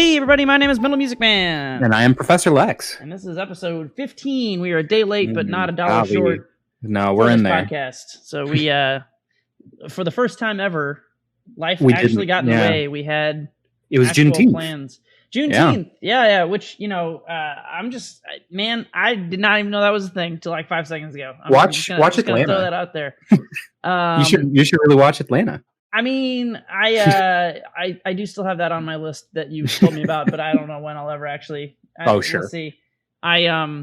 Hey everybody, my name is MetalMusicMan. And I am Professor Lex. And this is episode 15. We are a day late, but not a dollar short. No, we're in there. Podcast. So we, for the first time ever, life actually got in the way. We had Juneteenth plans. Juneteenth, yeah. Which I did not even know that was a thing till like 5 seconds ago. Watch Atlanta. Throw that out there. You should really watch Atlanta. I mean, I do still have that on my list that you told me about, but I don't know when I'll ever actually. Sure. We'll see. But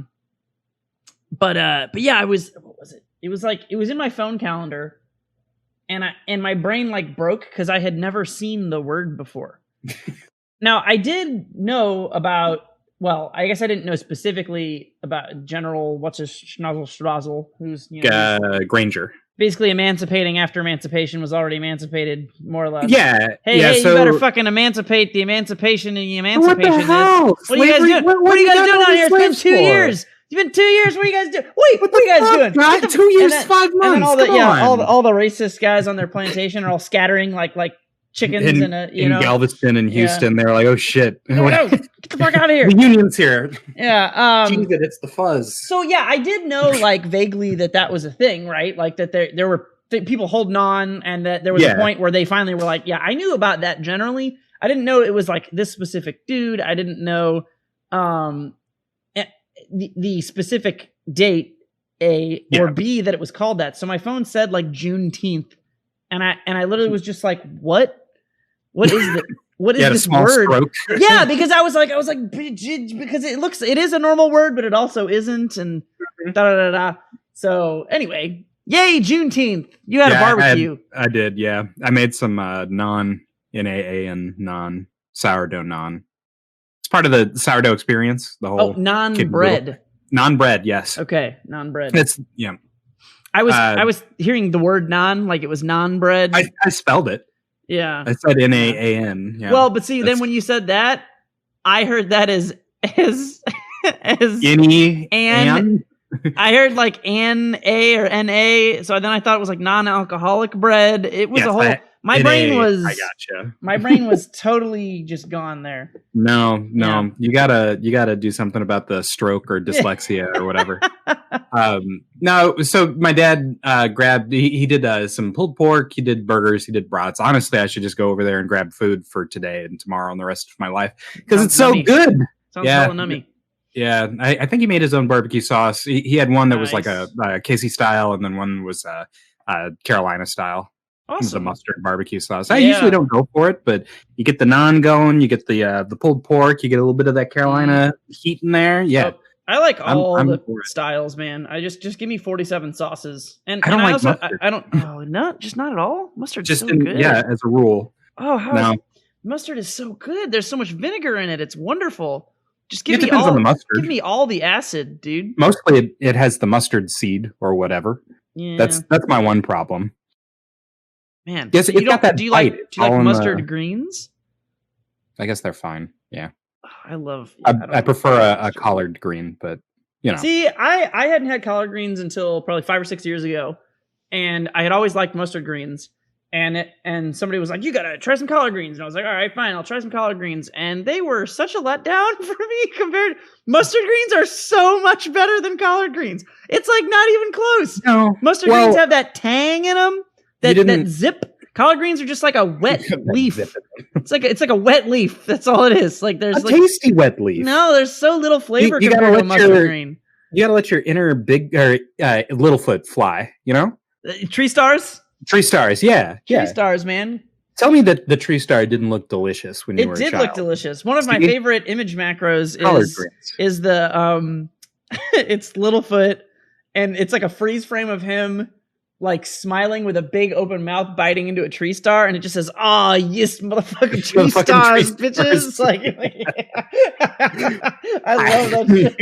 yeah, what was it? It was in my phone calendar, and my brain like broke because I had never seen the word before. Now I did know about. Well, I guess I didn't know specifically about General Schnozzle, who's Granger. Basically emancipating after emancipation was already emancipated, more or less. Yeah. Hey, so, you better fucking emancipate the emancipation and the emancipation. What the hell? What are you guys doing? What are you guys doing out here? It's been 2 years. It's been 2 years. What are you guys doing? Wait, what are you guys doing? God, 2 years, 5 months. And then all the racist guys on their plantation are all scattering like chickens in Galveston and Houston. They're like, oh shit. No, get the fuck out of here. The union's here. Yeah. Jeez, it's the fuzz. So yeah, I did know like vaguely that was a thing, right? Like that there were people holding on, and that there was a point where they finally were like, yeah, I knew about that generally. I didn't know it was like this specific dude. I didn't know the specific date or B that it was called that. So my phone said like Juneteenth, and I literally was just like, what is the what is this word? Yeah, because I was like because it is a normal word, but it also isn't, and da. So anyway. Yay, Juneteenth! You had a barbecue. I did, yeah. I made some non-NAA and non-sourdough naan. It's part of the sourdough experience. The whole non-bread. Non-bread, yes. Okay, non-bread. It's I was hearing the word non like it was non-bread. I spelled it. Yeah. I said NAAN. Yeah. Well, but see, then when you said that, I heard that as and. I heard like N-A or N-A, so then I thought it was like non-alcoholic bread. It was a whole. My brain was. I gotcha. My brain was totally just gone there. No, yeah. You gotta do something about the stroke or dyslexia or whatever. No, so my dad grabbed. He did some pulled pork. He did burgers. He did brats. Honestly, I should just go over there and grab food for today and tomorrow and the rest of my life because it's so good. Sounds hella nummy. Yeah, I think he made his own barbecue sauce. He had one that was like a Casey style, and then one was Carolina style. Awesome. The mustard barbecue sauce. I usually don't go for it, but you get the naan going, you get the pulled pork, you get a little bit of that Carolina heat in there. Yeah, I like all the styles, man. I just give me 47 sauces, and I like mustard. I don't. Oh, not at all. Mustard's just so good. Yeah, as a rule. Oh, mustard is so good. There's so much vinegar in it. It's wonderful. Just give on the mustard. Give me all the acid, dude. Mostly it has the mustard seed or whatever. Yeah. That's my one problem. Man, yes, do you like mustard greens? I guess they're fine. Yeah. I prefer a collard green, but See, I hadn't had collard greens until probably 5 or 6 years ago, and I had always liked mustard greens. And somebody was like, you gotta try some collard greens. And I was like, all right, fine, I'll try some collard greens. And they were such a letdown for me compared. Mustard greens are so much better than collard greens. It's like not even close. No. Mustard greens have that tang in them, that zip. Collard greens are just like a wet leaf. It's like a wet leaf. That's all it is. Like there's tasty wet leaf. No, there's so little flavor compared to a mustard green. You gotta let your inner big or Littlefoot fly. Tree stars. Tree stars, yeah. Tree stars, man. Tell me that the tree star didn't look delicious when you were a child. It did look delicious. One of my favorite image macros is the it's Littlefoot, and it's like a freeze frame of him like smiling with a big open mouth biting into a tree star, and it just says, "Ah, yes, motherfucking tree stars, bitches!" Like, I love that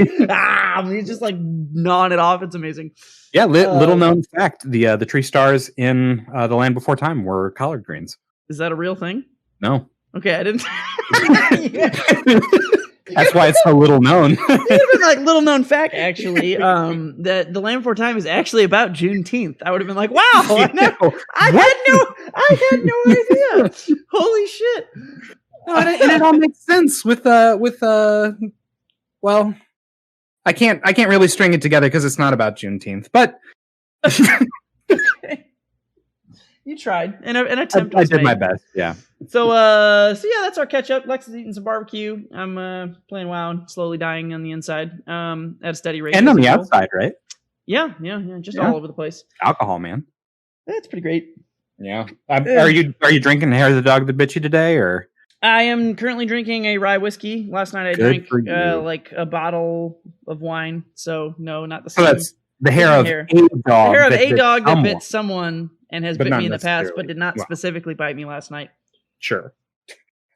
shit. He's just like gnawing it off. It's amazing. Yeah, little known fact: the tree stars in The Land Before Time were collard greens. Is that a real thing? No. Okay, I didn't. That's why it's so little known. It would have been like little known fact, actually. That The Land Before Time is actually about Juneteenth. I would have been like, wow, I had no idea. Holy shit. and it all makes sense with well, I can't really string it together because it's not about Juneteenth, but you tried. An attempt I was did made. my best. Yeah. So yeah, that's our catch up. Lex is eating some barbecue. I'm playing WoW and slowly dying on the inside. At a steady rate. And on the outside, right? Yeah. Just all over the place. Alcohol, man. That's pretty great. Yeah. Are you drinking Hair of the Dog that bit you today, or? I am currently drinking a rye whiskey. Last night I drank like a bottle of wine. So no, not the same. So that's the hair of a dog. The hair of a dog that bit someone and has bit me in the past, but did not specifically bite me last night. Sure.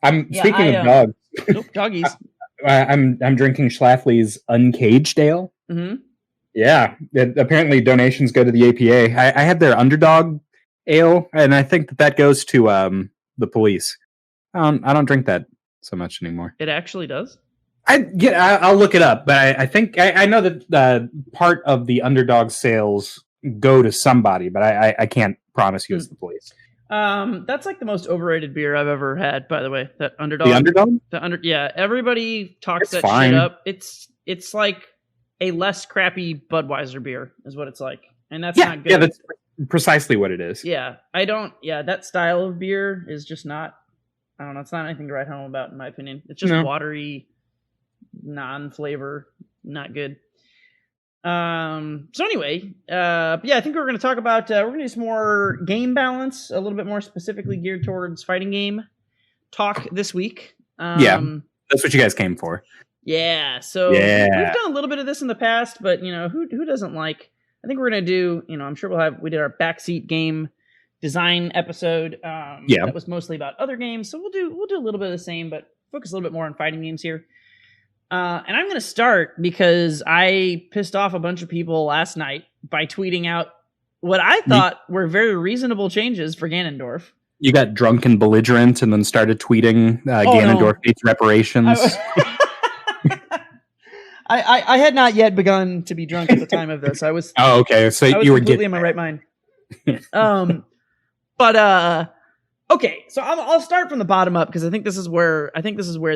Speaking of dogs. Nope, doggies. I'm drinking Schlafly's Uncaged Ale. Mm-hmm. Yeah. Apparently donations go to the APA. I had their Underdog Ale, and I think that goes to the police. I don't drink that so much anymore. It actually does? I'll look it up, but I think I know that part of the Underdog sales go to somebody, but I can't promise you it's the police. That's like the most overrated beer I've ever had, by the way. That Underdog. The Underdog? Yeah, everybody talks that shit up. It's like a less crappy Budweiser beer is what it's like. And that's not good. Yeah, that's precisely what it is. Yeah. That style of beer is just not, I don't know, it's not anything to write home about in my opinion. It's just watery, non-flavor, not good. So anyway, I think we're going to talk about, we're going to do some more game balance, a little bit more specifically geared towards fighting game talk this week. That's what you guys came for. Yeah. So we've done a little bit of this in the past, but who doesn't like, I think we're going to do, I'm sure we did our backseat game design episode. That was mostly about other games. So we'll do a little bit of the same, but focus a little bit more on fighting games here. And I'm going to start because I pissed off a bunch of people last night by tweeting out what I thought were very reasonable changes for Ganondorf. You got drunk and belligerent and then started tweeting Ganondorf needs reparations. I had not yet begun to be drunk at the time of this. I was. Oh, okay. So you were completely in my right mind. Okay. So I'll start from the bottom up because I think this is where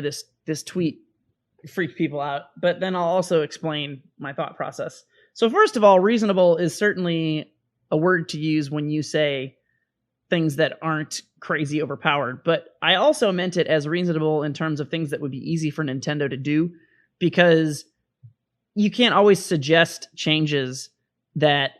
this tweet freaked people out. But then I'll also explain my thought process. So first of all, reasonable is certainly a word to use when you say things that aren't crazy overpowered. But I also meant it as reasonable in terms of things that would be easy for Nintendo to do, because you can't always suggest changes that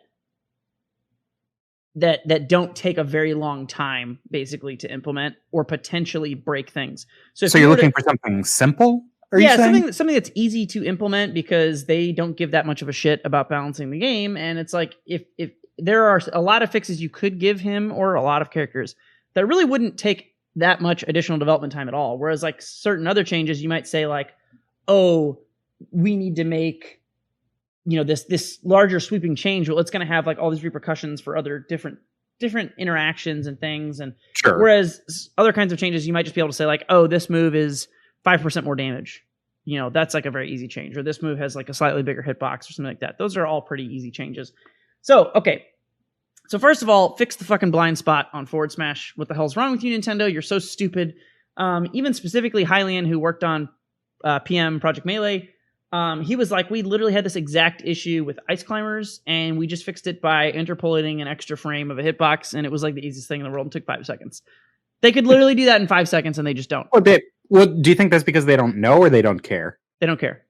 don't take a very long time, basically, to implement or potentially break things. So you're looking for something simple? Something that's easy to implement because they don't give that much of a shit about balancing the game. And it's like, if there are a lot of fixes you could give him or a lot of characters that really wouldn't take that much additional development time at all. Whereas like certain other changes, you might say like, oh, we need to make, this larger sweeping change. Well, it's going to have like all these repercussions for other different interactions and things. And sure. Whereas other kinds of changes, you might just be able to say like, oh, this move is 5% more damage. That's like a very easy change. Or this move has like a slightly bigger hitbox or something like that. Those are all pretty easy changes. So, okay. So first of all, fix the fucking blind spot on forward smash. What the hell's wrong with you, Nintendo? You're so stupid. Even specifically Hylian, who worked on PM Project Melee, he was like, we literally had this exact issue with Ice Climbers, and we just fixed it by interpolating an extra frame of a hitbox, and it was like the easiest thing in the world and took 5 seconds. They could literally do that in 5 seconds, and they just don't. Well, do you think that's because they don't know or they don't care? They don't care.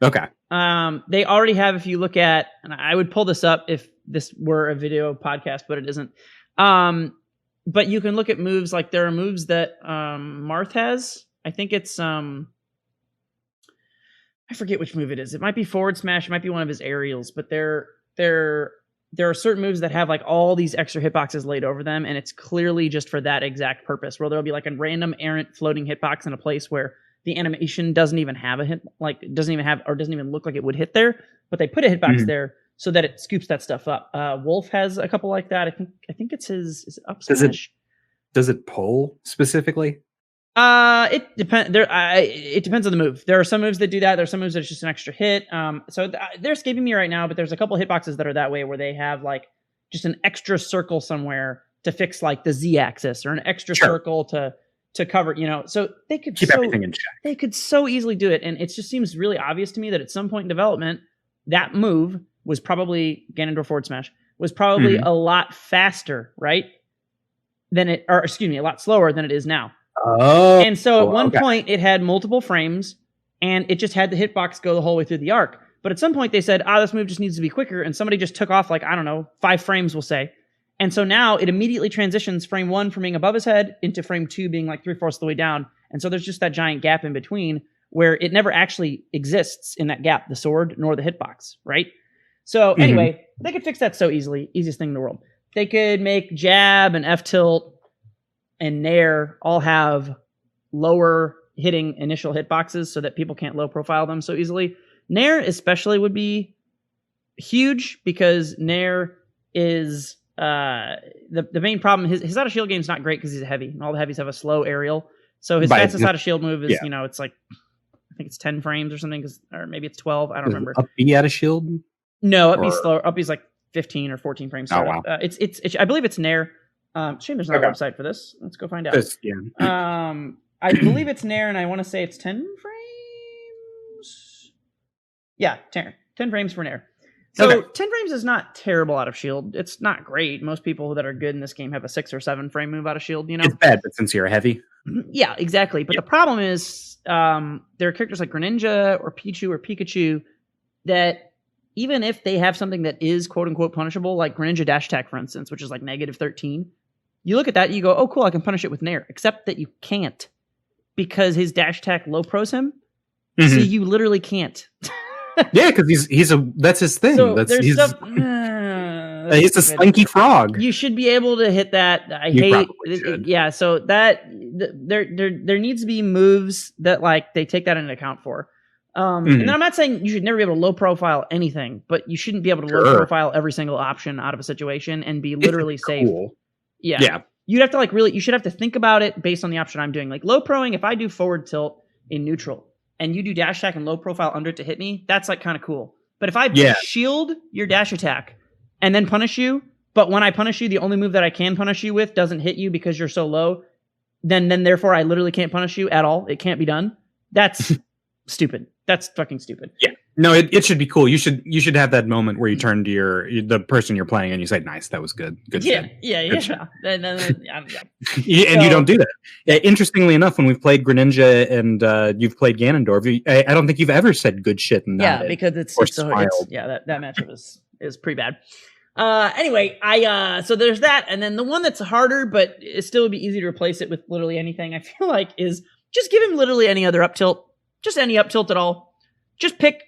Okay. They already have, if you look at, and I would pull this up if this were a video podcast, but it isn't. But you can look at moves, like there are moves that Marth has. I think it's, I forget which move it is. It might be forward smash. It might be one of his aerials, but there are certain moves that have like all these extra hitboxes laid over them, and it's clearly just for that exact purpose, where there'll be like a random errant floating hitbox in a place where the animation doesn't even have a hit, like doesn't even look like it would hit there, but they put a hitbox there so that it scoops that stuff up. Wolf has a couple like that. I think it's his is it up smash. Does it pull specifically? It depends. It depends on the move. There are some moves that do that. There are some moves that it's just an extra hit. They're escaping me right now, but there's a couple hitboxes that are that way, where they have like just an extra circle somewhere to fix like the Z axis, or an extra circle to to cover, so they could keep everything in check. They could so easily do it. And it just seems really obvious to me that at some point in development, that move was probably Ganondorf forward smash was probably a lot faster, right? A lot slower than it is now. Oh. And so at one point it had multiple frames and it just had the hitbox go the whole way through the arc. But at some point they said, this move just needs to be quicker. And somebody just took off 5 frames, we'll say. And so now it immediately transitions frame 1 from being above his head into frame 2 being 3/4 of the way down. And so there's just that giant gap in between where it never actually exists in that gap, the sword nor the hitbox, right? So anyway, they could fix that so easily. Easiest thing in the world. They could make jab and F-tilt and nair all have lower hitting initial hitboxes so that people can't low profile them so easily. Nair especially would be huge because nair is the main problem. His out of shield game is not great because he's heavy and all the heavies have a slow aerial. So his fastest out of shield move is, it's I think it's 10 frames or something, or maybe it's 12. I don't remember. Up B out of shield? No, up B's slower. Up B's 15 or 14 frames. Oh, wow. It's I believe it's nair. Shame there's no website for this. Let's go find out. I believe it's nair, and I want to say it's 10 frames. Yeah, 10 frames for nair. So 10 frames is not terrible out of shield. It's not great. Most people that are good in this game have a 6 or 7 frame move out of shield. It's bad, but since you're heavy. Yeah, exactly. But the problem is there are characters like Greninja or Pichu or Pikachu that even if they have something that is quote unquote punishable, like Greninja dash attack, for instance, which is -13, you look at that, you go, oh, cool, I can punish it with nair, except that you can't because his dash attack low pros him. So you literally can't. Yeah, because that's his thing. So he's a slinky frog. You should be able to hit that. So that there needs to be moves that they take that into account for. And then I'm not saying you should never be able to low profile anything, but you shouldn't be able to low profile every single option out of a situation and be literally safe. Yeah. You'd have to you should have to think about it based on the option I'm doing. Like low proing, if I do forward tilt in neutral and you do dash attack and low profile under it to hit me, that's kind of cool. But if I shield your dash attack and then punish you, but when I punish you, the only move that I can punish you with doesn't hit you because you're so low, then therefore I literally can't punish you at all. It can't be done. That's stupid. That's fucking stupid. Yeah. No, it should be cool. You should have that moment where you turn to the person you're playing and you say, "Nice, that was good. Good shit." Yeah. And you don't do that. Yeah, interestingly enough, when we've played Greninja and you've played Ganondorf, I don't think you've ever said good shit in that. Yeah, because that matchup is pretty bad. Anyway, so there's that, and then the one that's harder, but it still would be easy to replace it with literally anything. I feel like is just give him literally any other up tilt, just any up tilt at all. Just pick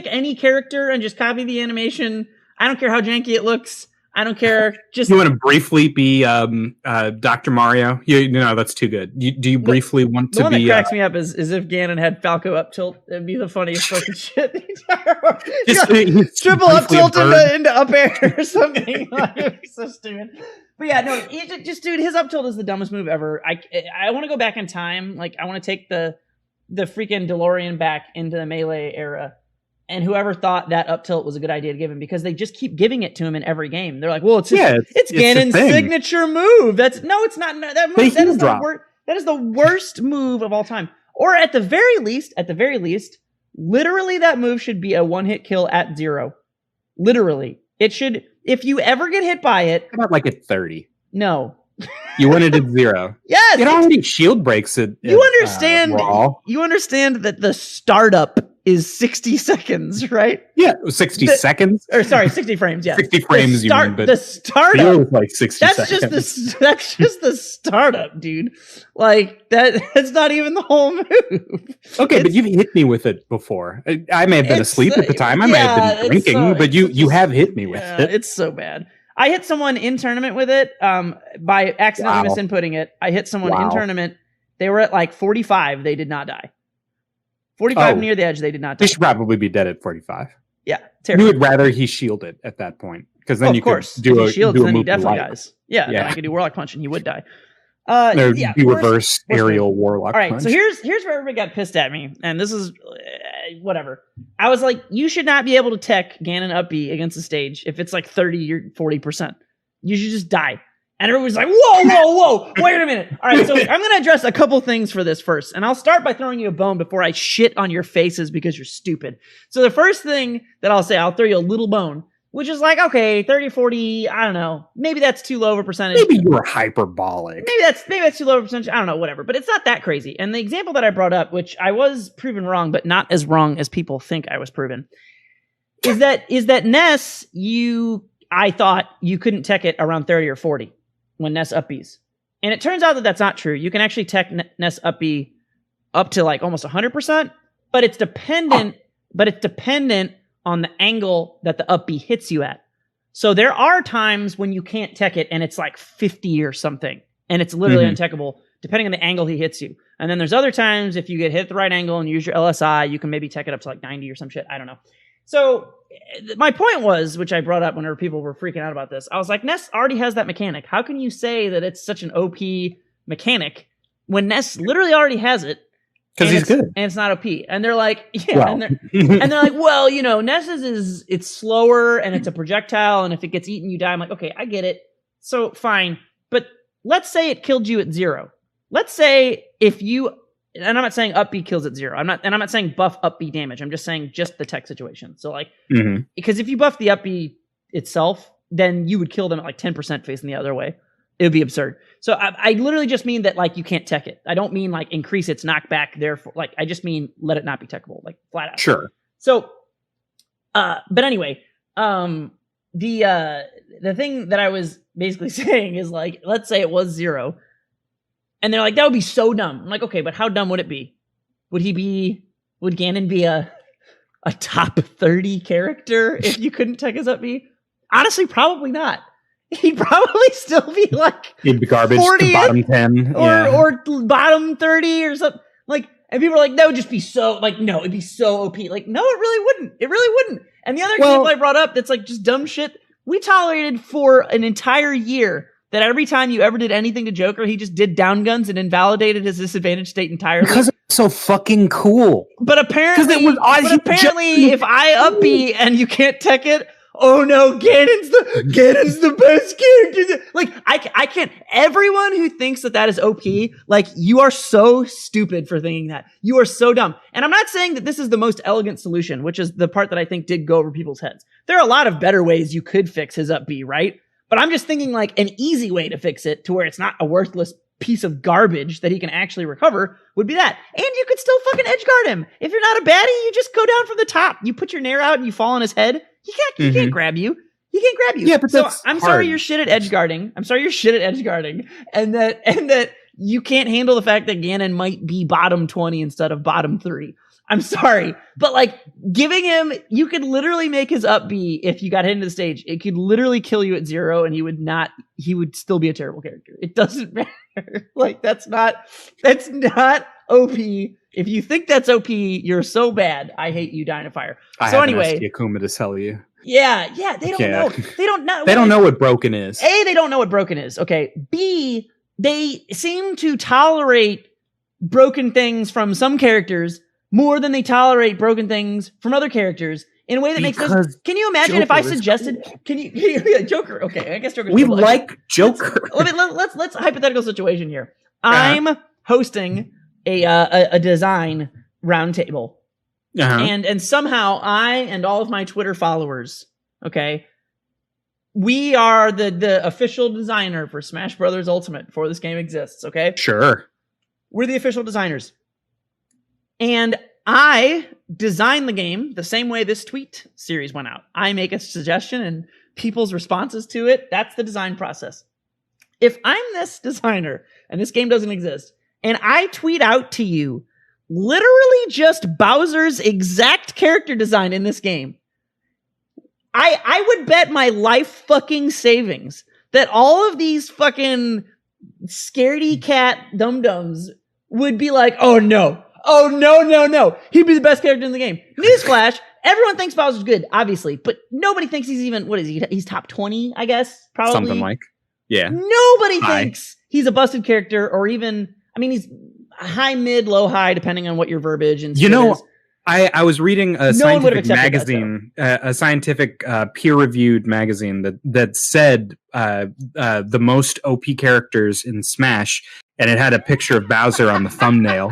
any character and just copy the animation. I don't care how janky it looks. I don't care. Just you want to briefly be Dr. Mario? No, that's too good. Do you briefly want to be? The one that cracks me up is if Ganon had Falco up tilt. It'd be the funniest fucking shit. Triple up tilt into up air or something. It's so stupid. But yeah, no, dude, his up tilt is the dumbest move ever. I want to go back in time. I want to take the freaking DeLorean back into the Melee era. And whoever thought that up tilt was a good idea to give him, because they just keep giving it to him in every game. They're like, well, it's Ganon's signature move. It's not that move. That is the worst move of all time. Or at the very least, literally that move should be a one-hit kill at 0. Literally. It should, if you ever get hit by it. How about at 30? No. You want it at 0. Yes. It already shield breaks it. You understand that the startup is 60 seconds, right? Yeah, 60 seconds. Or sorry, 60 frames. Yeah, 60 frames. The startup feels like 60 seconds. That's just the startup, dude. That's not even the whole move. Okay, but you've hit me with it before. I may have been asleep at the time. I may have been drinking, but you have hit me with it. It's so bad. I hit someone in tournament with it by accidentally misinputting it. I hit someone in tournament. They were at 45. They did not die. 45 near the edge, they did not die. They should probably be dead at 45. Yeah, terrible. You would rather he shielded at that point, because then could do a shield, do a then move he definitely dies. Yeah, then I could do Warlock Punch and he would die. Reverse aerial Warlock Punch. All right, so here's where everybody got pissed at me, and this is whatever. I was like, you should not be able to tech Ganon up B against the stage if it's 30 or 40%. You should just die. And everybody's like, whoa, wait a minute. All right, so I'm going to address a couple things for this first. And I'll start by throwing you a bone before I shit on your faces because you're stupid. So the first thing that I'll say, I'll throw you a little bone, which is like, okay, 30, 40, I don't know. Maybe that's too low of a percentage. Maybe you were hyperbolic. Maybe that's too low of a percentage. I don't know, whatever. But it's not that crazy. And the example that I brought up, which I was proven wrong, but not as wrong as people think I was proven, is that Ness, I thought you couldn't tech it around 30 or 40. When Ness upbees. And it turns out that that's not true. You can actually tech Ness upbee up to like almost 100%, but it's dependent on the angle that the upbee hits you at. So there are times when you can't tech it and it's like 50 or something, and it's literally untechable depending on the angle he hits you. And then there's other times if you get hit at the right angle and use your LSI, you can maybe tech it up to like 90 or some shit. I don't know. So my point was, which I brought up whenever people were freaking out about this, I was like, Ness already has that mechanic. How can you say that it's such an OP mechanic when Ness literally already has it? Because he's good. And it's not OP. And they're like, yeah. Well. And they're like, well, Ness's it's slower and it's a projectile. And if it gets eaten, you die. I'm like, okay, I get it. So fine. But let's say it killed you at 0. Let's say if you... And I'm not saying up B kills at 0. I'm not saying buff up B damage. I'm just saying just the tech situation. So like, because if you buff the up B itself, then you would kill them at like 10% facing the other way. It would be absurd. So I literally just mean that like you can't tech it. I don't mean like increase its knockback. Therefore, like I just mean let it not be techable, like flat out. Sure. So, but anyway, the thing that I was basically saying is like, let's say it was 0. And they're like, that would be so dumb. I'm like, okay, but how dumb would it be? Would Ganon be a top 30 character if you couldn't tech his up B? Honestly, probably not. He'd probably still be like, he'd be garbage 40th, to bottom 10 or bottom 30 or something. Like, and people are like, that would just be so, like, no, it'd be so OP. Like, no, it really wouldn't. It really wouldn't. And the other example I brought up that's like just dumb shit, we tolerated for an entire year that every time you ever did anything to Joker, he just did down guns and invalidated his disadvantage state entirely. Because it's so fucking cool. But apparently, if I up B and you can't tech it, oh no, Ganon's the best character. Like, I can't. Everyone who thinks that is OP, like, you are so stupid for thinking that. You are so dumb. And I'm not saying that this is the most elegant solution, which is the part that I think did go over people's heads. There are a lot of better ways you could fix his up B, right? But I'm just thinking like an easy way to fix it to where it's not a worthless piece of garbage that he can actually recover would be that. And you could still fucking edgeguard him. If you're not a baddie, you just go down from the top. You put your nair out and you fall on his head. He can't grab you. He can't grab you. Yeah, but so I'm sorry you're shit at edgeguarding. And that you can't handle the fact that Ganon might be bottom 20 instead of bottom 3. I'm sorry, but like giving him, you could literally make his up B if you got hit into the stage. It could literally kill you at 0 and he would still be a terrible character. It doesn't matter. Like that's not OP. If you think that's OP, you're so bad. I hate you, Dynafire. So anyway, Yakuma to sell you. Yeah. They don't know. They don't know. They don't know what broken is. A, they don't know what broken is. Okay. B, they seem to tolerate broken things from some characters more than they tolerate broken things from other characters in a way that makes sense. Can you imagine Joker if I suggested? Cool. Can you Joker? Okay, I guess Joker. We like Joker. Let's hypothetical situation here. I'm hosting a design roundtable, and somehow I and all of my Twitter followers, okay, we are the official designer for Smash Brothers Ultimate before this game exists. Okay, sure, we're the official designers. And I design the game the same way this tweet series went out. I make a suggestion and people's responses to it. That's the design process. If I'm this designer and this game doesn't exist, and I tweet out to you literally just Bowser's exact character design in this game, I would bet my life fucking savings that all of these fucking scaredy cat dum-dums would be like, oh no. He'd be the best character in the game. Newsflash, everyone thinks Bowser's good, obviously, but nobody thinks he's even, what is he? He's top 20, I guess, probably. Something like, yeah. Nobody thinks he's a busted character or even, I mean, he's high, mid, low, high, depending on what your verbiage and is. I was reading a scientific magazine, a scientific peer-reviewed magazine that said the most OP characters in Smash, and it had a picture of Bowser on the thumbnail.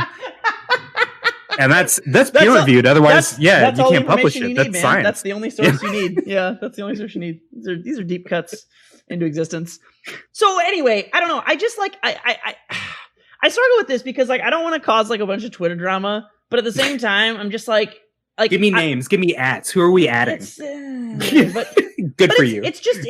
And that's peer-reviewed. Otherwise, you can't publish it. That's science. That's the only source you need. Yeah, that's the only source you need. These are deep cuts into existence. So anyway, I don't know. I just like I struggle with this because like I don't want to cause like a bunch of Twitter drama. But at the same time, I'm just like give me names, give me ats. Who are we adding? Good for you. It's just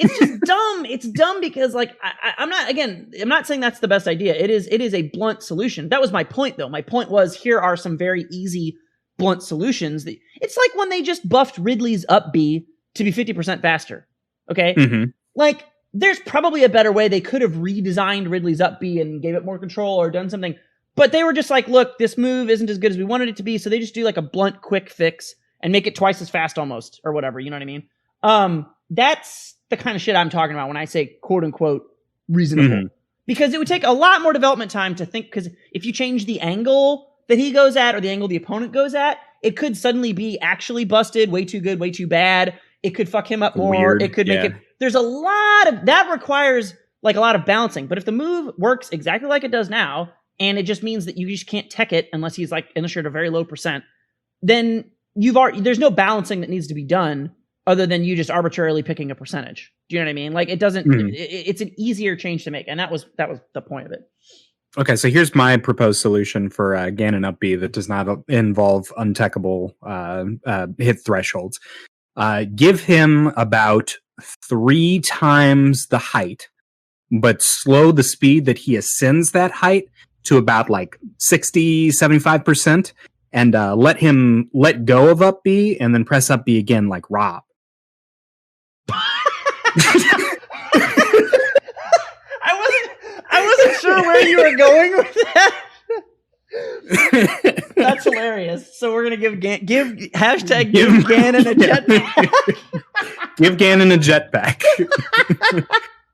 dumb. It's dumb because like I'm not saying that's the best idea. It is a blunt solution. That was my point though. My point was here are some very easy blunt solutions. It's like when they just buffed Ridley's up B to be 50% faster. Okay, like there's probably a better way they could have redesigned Ridley's up B and gave it more control or done something. But they were just like, look, this move isn't as good as we wanted it to be, so they just do like a blunt, quick fix and make it twice as fast almost, or whatever, you know what I mean? That's the kind of shit I'm talking about when I say quote-unquote reasonable. Because it would take a lot more development time to think, because if you change the angle that he goes at or the angle the opponent goes at, it could suddenly be actually busted, way too good, way too bad. It could fuck him up more. Weird. It could make it... There's a lot of... That requires like a lot of balancing. But if the move works exactly like it does now... and it just means that you just can't tech it unless he's like initiated a very low %, then there's no balancing that needs to be done other than you just arbitrarily picking a percentage. Do you know what I mean? Like it doesn't, it's an easier change to make. And that was the point of it. Okay. So here's my proposed solution for Ganon up B that does not involve untechable hit thresholds. Give him about 3 times the height, but slow the speed that he ascends that height to about like 60, 75%, and let him let go of up B and then press up B again like Rob. I wasn't sure where you were going with that. That's hilarious. So we're gonna give Ganon a jetpack. Give Ganon a jetpack.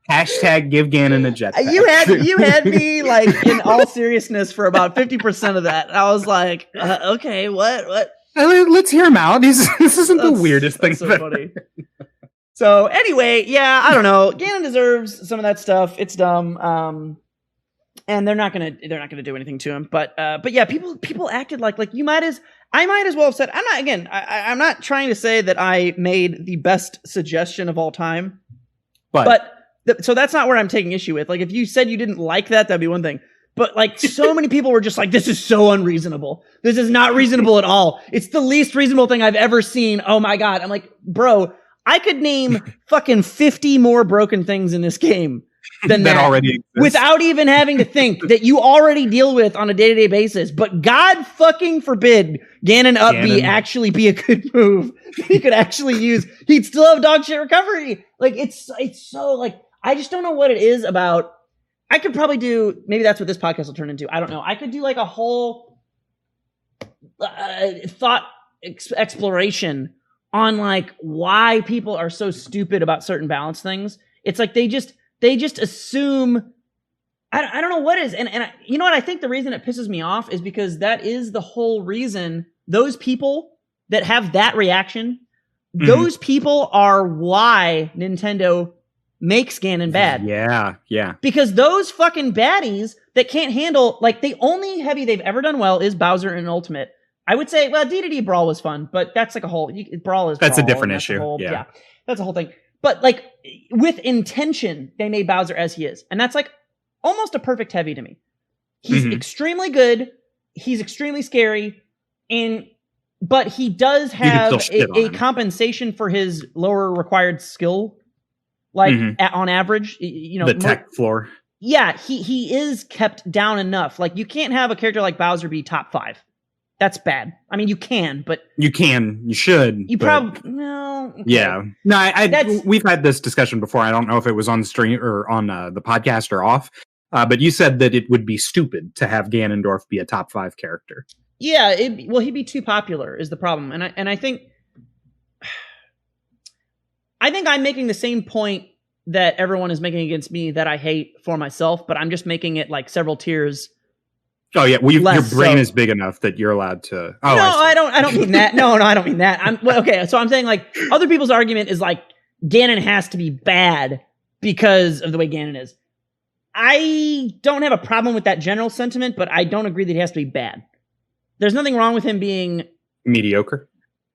Hashtag give Ganon a jetpack. You had me like in all seriousness for about 50% of that. I was like, okay, what? Let's hear him out. This isn't the weirdest thing. So funny. So anyway, yeah, I don't know. Ganon deserves some of that stuff. It's dumb. And they're not gonna do anything to him. But yeah, people acted like I might as well have said, I'm not trying to say that I made the best suggestion of all time. So that's not where I'm taking issue with. Like, if you said you didn't like that, that'd be one thing. But like, so many people were just like, this is so unreasonable. This is not reasonable at all. It's the least reasonable thing I've ever seen. Oh my God. I'm like, bro, I could name fucking 50 more broken things in this game than that already exists. Without even having to think that you already deal with on a day-to-day basis. But God fucking forbid Ganon up B actually be a good move. He could actually use, he'd still have dog shit recovery. Like, it's so like, I just don't know what it is about. I could probably do, maybe that's what this podcast will turn into. I don't know. I could do like a whole thought exploration on like why people are so stupid about certain balance things. It's like they just assume, I don't know what is. And you know what? I think the reason it pisses me off is because that is the whole reason those people that have that reaction, those people are why Nintendo makes Ganon bad. Yeah. Because those fucking baddies that can't handle, like, the only heavy they've ever done well is Bowser in Ultimate. I would say, well, DDD Brawl was fun, but that's like a whole, Brawl is That's Brawl, a different issue. Yeah, that's a whole thing. But, like, with intention, they made Bowser as he is. And that's, like, almost a perfect heavy to me. He's extremely good. He's extremely scary. But he does have a compensation for his lower required skill. Like, on average, the tech floor. Yeah, he is kept down enough. Like, you can't have a character like Bowser be top 5. That's bad. I mean, you can, but... You should. You probably... No. Okay. Yeah. No, we've had this discussion before. I don't know if it was on the stream or on the podcast or off. But you said that it would be stupid to have Ganondorf be a top 5 character. Yeah, he'd be too popular is the problem. And I think... I'm making the same point that everyone is making against me that I hate for myself, but I'm just making it like several tiers Oh yeah, your brain so. is big enough that you're allowed to. Oh, no, I don't mean that. No, I don't mean that. Okay. So I'm saying like other people's argument is like Ganon has to be bad because of the way Ganon is. I don't have a problem with that general sentiment, but I don't agree that he has to be bad. There's nothing wrong with him being mediocre.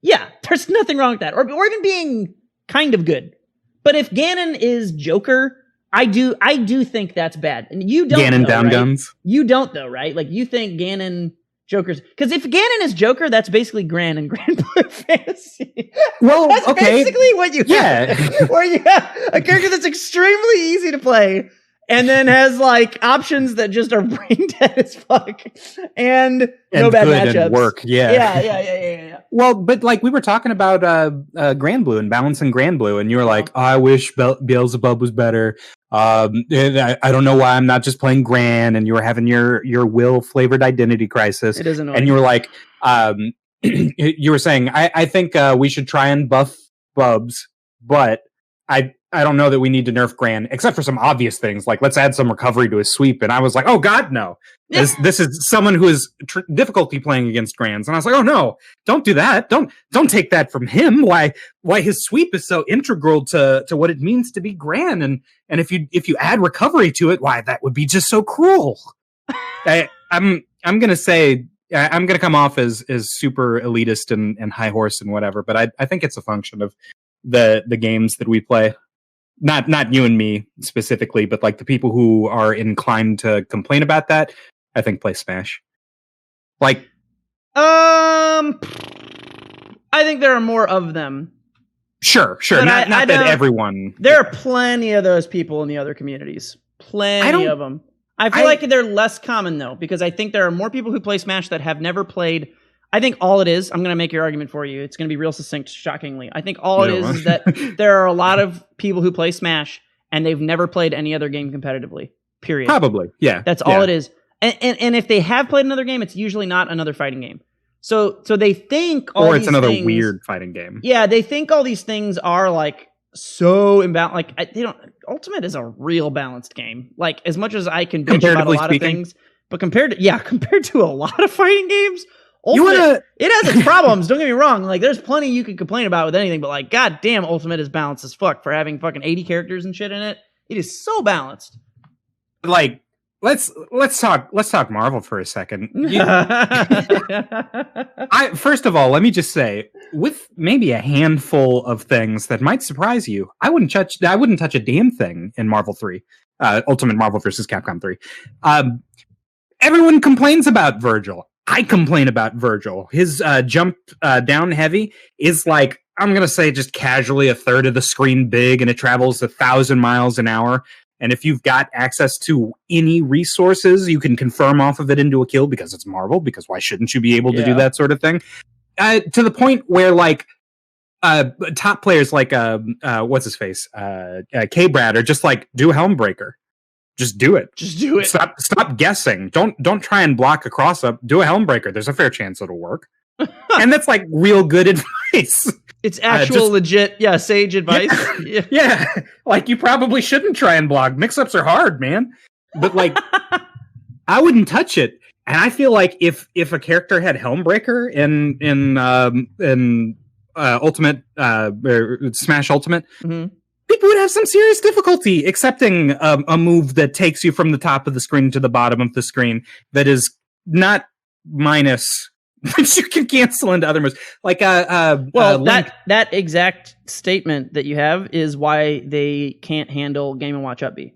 Yeah, there's nothing wrong with that, or even being kind of good. But if Ganon is Joker, I do think that's bad, and you don't. Ganon down right? guns. You don't though, right? Like you think Ganon Joker's because if Ganon is Joker, that's basically Gran and Grand Blue Fantasy. Well, that's okay, basically what you have, where you have a character that's extremely easy to play. And then has like options that just are brain dead as fuck, and no bad matchups. And work, yeah. Well, but like we were talking about Grand Blue and balancing Grand Blue, and you were like, oh, I wish Beelzebub was better. I don't know why I'm not just playing Gran, and you were having your Will flavored identity crisis. It is annoying. And you were like, you were saying, I think we should try and buff Bubs, but I don't know that we need to nerf Gran, except for some obvious things, like let's add some recovery to his sweep. And I was like, oh God, no. This is someone who has difficulty playing against Grans. And I was like, oh no, don't do that. Don't take that from him. Why his sweep is so integral to what it means to be Gran. And if you add recovery to it, why that would be just so cruel. I'm gonna say I'm gonna come off as super elitist and high horse and whatever, but I think it's a function of the games that we play. Not you and me specifically, but like the people who are inclined to complain about that, I think play Smash. Like, I think there are more of them. Sure. Not that everyone. There are plenty of those people in the other communities. Plenty of them. I feel like they're less common though, because I think there are more people who play Smash that have never played. I think all it is, I'm going to make your argument for you. It's going to be real succinct, shockingly. I think all it is that there are a lot of people who play Smash and they've never played any other game competitively, period. Probably, yeah. That's all it is. And if they have played another game, it's usually not another fighting game. So they think all these things... Or it's another weird fighting game. Yeah, they think all these things are like so imbalanced. Like, they don't... Ultimate is a real balanced game. Like, as much as I can bitch about a lot of things, but compared to a lot of fighting games... Ultimate, it has its problems, don't get me wrong. Like, there's plenty you could complain about with anything, but like, goddamn, Ultimate is balanced as fuck for having fucking 80 characters and shit in it. It is so balanced. Like, let's talk Marvel for a second. First of all, let me just say, with maybe a handful of things that might surprise you, I wouldn't touch a damn thing in Marvel 3, Ultimate Marvel vs. Capcom 3. Everyone complains about Virgil. I complain about Virgil. His jump down heavy is like, I'm going to say just casually a third of the screen big, and it travels 1,000 miles an hour. And if you've got access to any resources, you can confirm off of it into a kill because it's Marvel, because why shouldn't you be able to do that sort of thing? To the point where like top players like, what's his face? K-Brad are just like, do Helmbreaker. Just do it. Stop guessing. Don't try and block a cross up. Do a Helmbreaker. There's a fair chance it'll work. And that's like real good advice. It's actual legit, sage advice. Yeah. Like you probably shouldn't try and block. Mix-ups are hard, man. But like I wouldn't touch it. And I feel like if a character had Helmbreaker in Ultimate Smash Ultimate, people would have some serious difficulty accepting a move that takes you from the top of the screen to the bottom of the screen that is not minus, that you can cancel into other moves. Like, that exact statement that you have is why they can't handle Game & Watch Up B.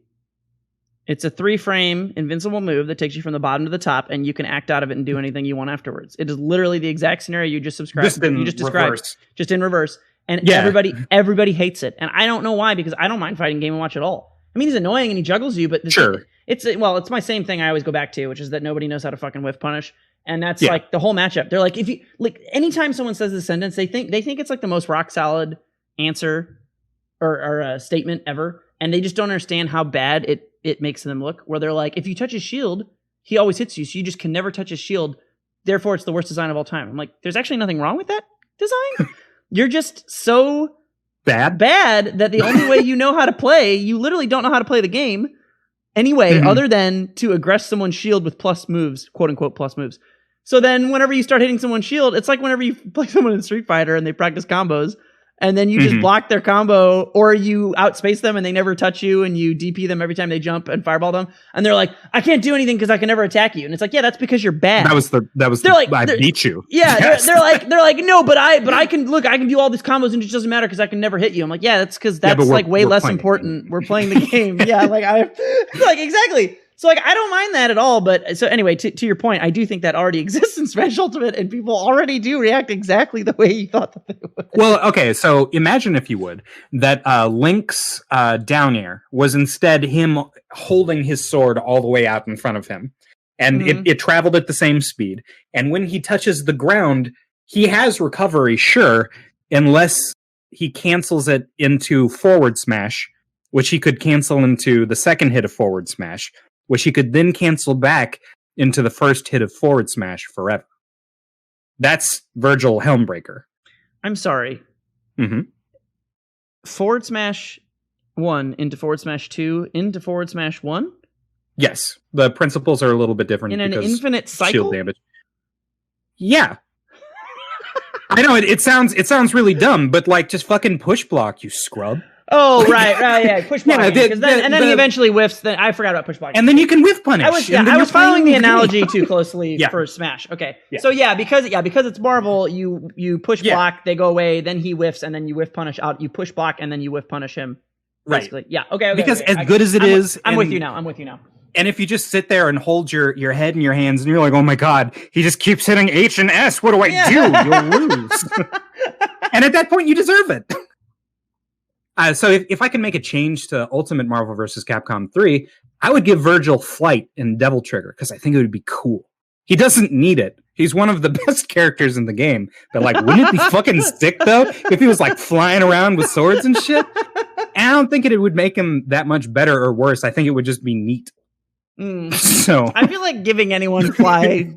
It's a 3-frame invincible move that takes you from the bottom to the top, and you can act out of it and do anything you want afterwards. It is literally the exact scenario you just described. Just in reverse. And everybody hates it. And I don't know why, because I don't mind fighting Game & Watch at all. I mean, he's annoying and he juggles you, but it's my same thing I always go back to, which is that nobody knows how to fucking whiff punish. And that's like the whole matchup. They're like, if you like, anytime someone says this sentence, they think it's like the most rock solid answer or statement ever. And they just don't understand how bad it makes them look, where they're like, if you touch his shield, he always hits you. So you just can never touch his shield. Therefore, it's the worst design of all time. I'm like, there's actually nothing wrong with that design. You're just so bad that the only way you know how to play, you literally don't know how to play the game. anyway, other than to aggress someone's shield with plus moves, quote unquote plus moves. So then whenever you start hitting someone's shield, it's like whenever you play someone in Street Fighter and they practice combos, and then you just block their combo, or you outspace them and they never touch you, and you DP them every time they jump and fireball them, and they're like, I can't do anything because I can never attack you. And it's like, yeah, that's because you're bad. I beat you. Yeah, yes. they're like, no, but I can do all these combos and it just doesn't matter because I can never hit you. I'm like, yeah, that's because that's like way less important. We're playing the game. Yeah, like exactly. So like I don't mind that at all, but so anyway, to your point, I do think that already exists in Smash Ultimate, and people already do react exactly the way you thought that they would. Well, okay, so imagine if you would that Link's down air was instead him holding his sword all the way out in front of him, and it traveled at the same speed. And when he touches the ground, he has recovery, sure, unless he cancels it into forward smash, which he could cancel into the second hit of forward smash, which he could then cancel back into the first hit of forward smash forever. That's Virgil Helmbreaker. I'm sorry. Forward smash 1 into forward smash 2 into forward smash 1? Yes. The principles are a little bit different. In an infinite cycle? Shield damage. Yeah. I know, it sounds really dumb, but like, just fucking push block, you scrub. Oh, right, yeah, push block. And then he eventually whiffs. Then I forgot about push block. And then you can whiff punish. I was following the analogy too closely for Smash. Okay, so because it's Marvel, you push block, they go away, then he whiffs, and then you whiff punish out. You push block, and then you whiff punish him. Basically. Right. Yeah. Okay. Because as good as it is, I'm with you now. And if you just sit there and hold your head in your hands and you're like, oh my God, he just keeps hitting H and S. What do I do? You'll lose. And at that point, you deserve it. So if I can make a change to Ultimate Marvel vs. Capcom 3, I would give Virgil Flight in Devil Trigger because I think it would be cool. He doesn't need it. He's one of the best characters in the game. But like, wouldn't it be fucking sick though if he was like flying around with swords and shit? And I don't think it would make him that much better or worse. I think it would just be neat. So I feel like giving anyone Fly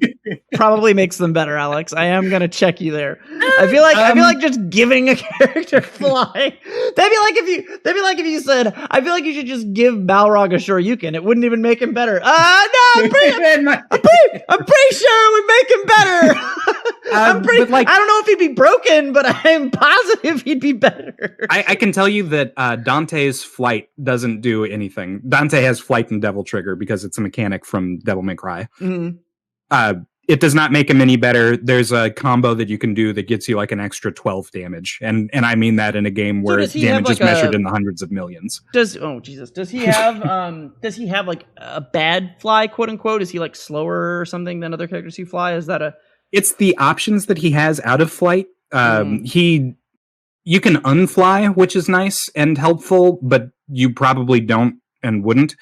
probably makes them better, Alex. I am gonna check you there. I feel like just giving a character Fly. That'd be like if you said, I feel like you should just give Balrog a Shoryuken. It wouldn't even make him better. No, I'm pretty sure it would make him better. I don't know if he'd be broken, but I'm positive he'd be better. I can tell you that Dante's Flight doesn't do anything. Dante has Flight in Devil Trigger because it's a mechanic from Devil May Cry. It does not make him any better. There's a combo that you can do that gets you like an extra 12 damage. And I mean that in a game where damage is measured in the hundreds of millions. Does he have like a bad fly, quote unquote? Is he like slower or something than other characters who fly? Is that it's the options that he has out of Flight. You can unfly, which is nice and helpful, but you probably don't and wouldn't.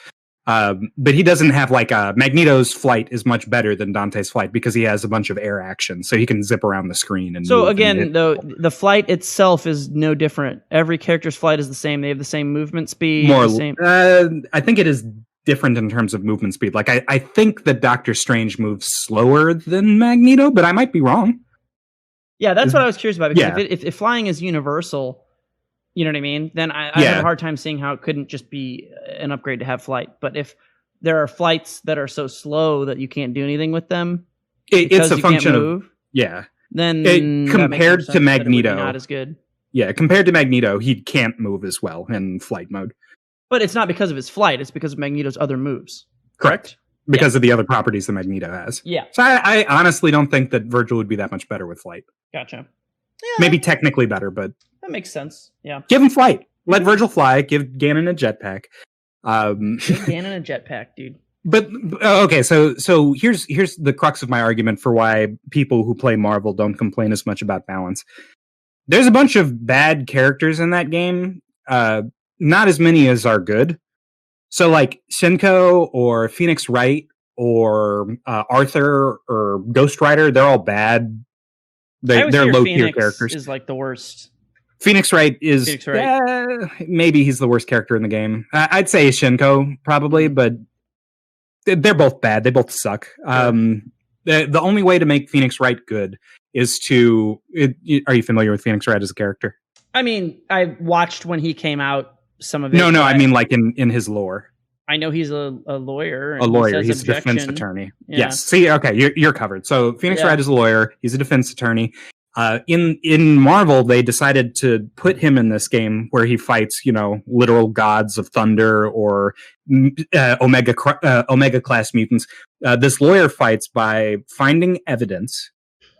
But he doesn't have like Magneto's Flight is much better than Dante's Flight because he has a bunch of air action, so he can zip around the screen. And so again, though, the flight itself is no different. Every character's flight is the same. They have the same movement speed. I think it is different in terms of movement speed. Like I think that Doctor Strange moves slower than Magneto, but I might be wrong. Yeah, that's what I was curious about. Because if flying is universal, you know what I mean? Then I have a hard time seeing how it couldn't just be an upgrade to have flight. But if there are flights that are so slow that you can't do anything with them, it's a function of then compared to Magneto, not as good. Yeah, compared to Magneto, he can't move as well in flight mode. But it's not because of his flight; it's because of Magneto's other moves. Correct. Because of the other properties that Magneto has. Yeah. So I honestly don't think that Virgil would be that much better with flight. Gotcha. Yeah. Maybe technically better, but that makes sense. Yeah. Give him flight. Let Virgil fly. Give Ganon a jetpack. Give Ganon a jetpack, dude. But okay, so here's the crux of my argument for why people who play Marvel don't complain as much about balance. There's a bunch of bad characters in that game. Not as many as are good. So like Shinko or Phoenix Wright or Arthur or Ghost Rider, they're all bad. They're low tier characters. Is like the worst. Phoenix Wright is maybe he's the worst character in the game. I'd say Shinko probably, but they're both bad. They both suck. The only way to make Phoenix Wright good is to. Are you familiar with Phoenix Wright as a character? I mean, I watched when he came out. Some of it. No. I mean, like in his lore. I know he's a lawyer. A lawyer. He's a defense attorney. Yeah. Yes. See, okay, you're covered. So Phoenix Wright is a lawyer. He's a defense attorney. In Marvel, they decided to put him in this game where he fights, literal gods of thunder or Omega class mutants. This lawyer fights by finding evidence,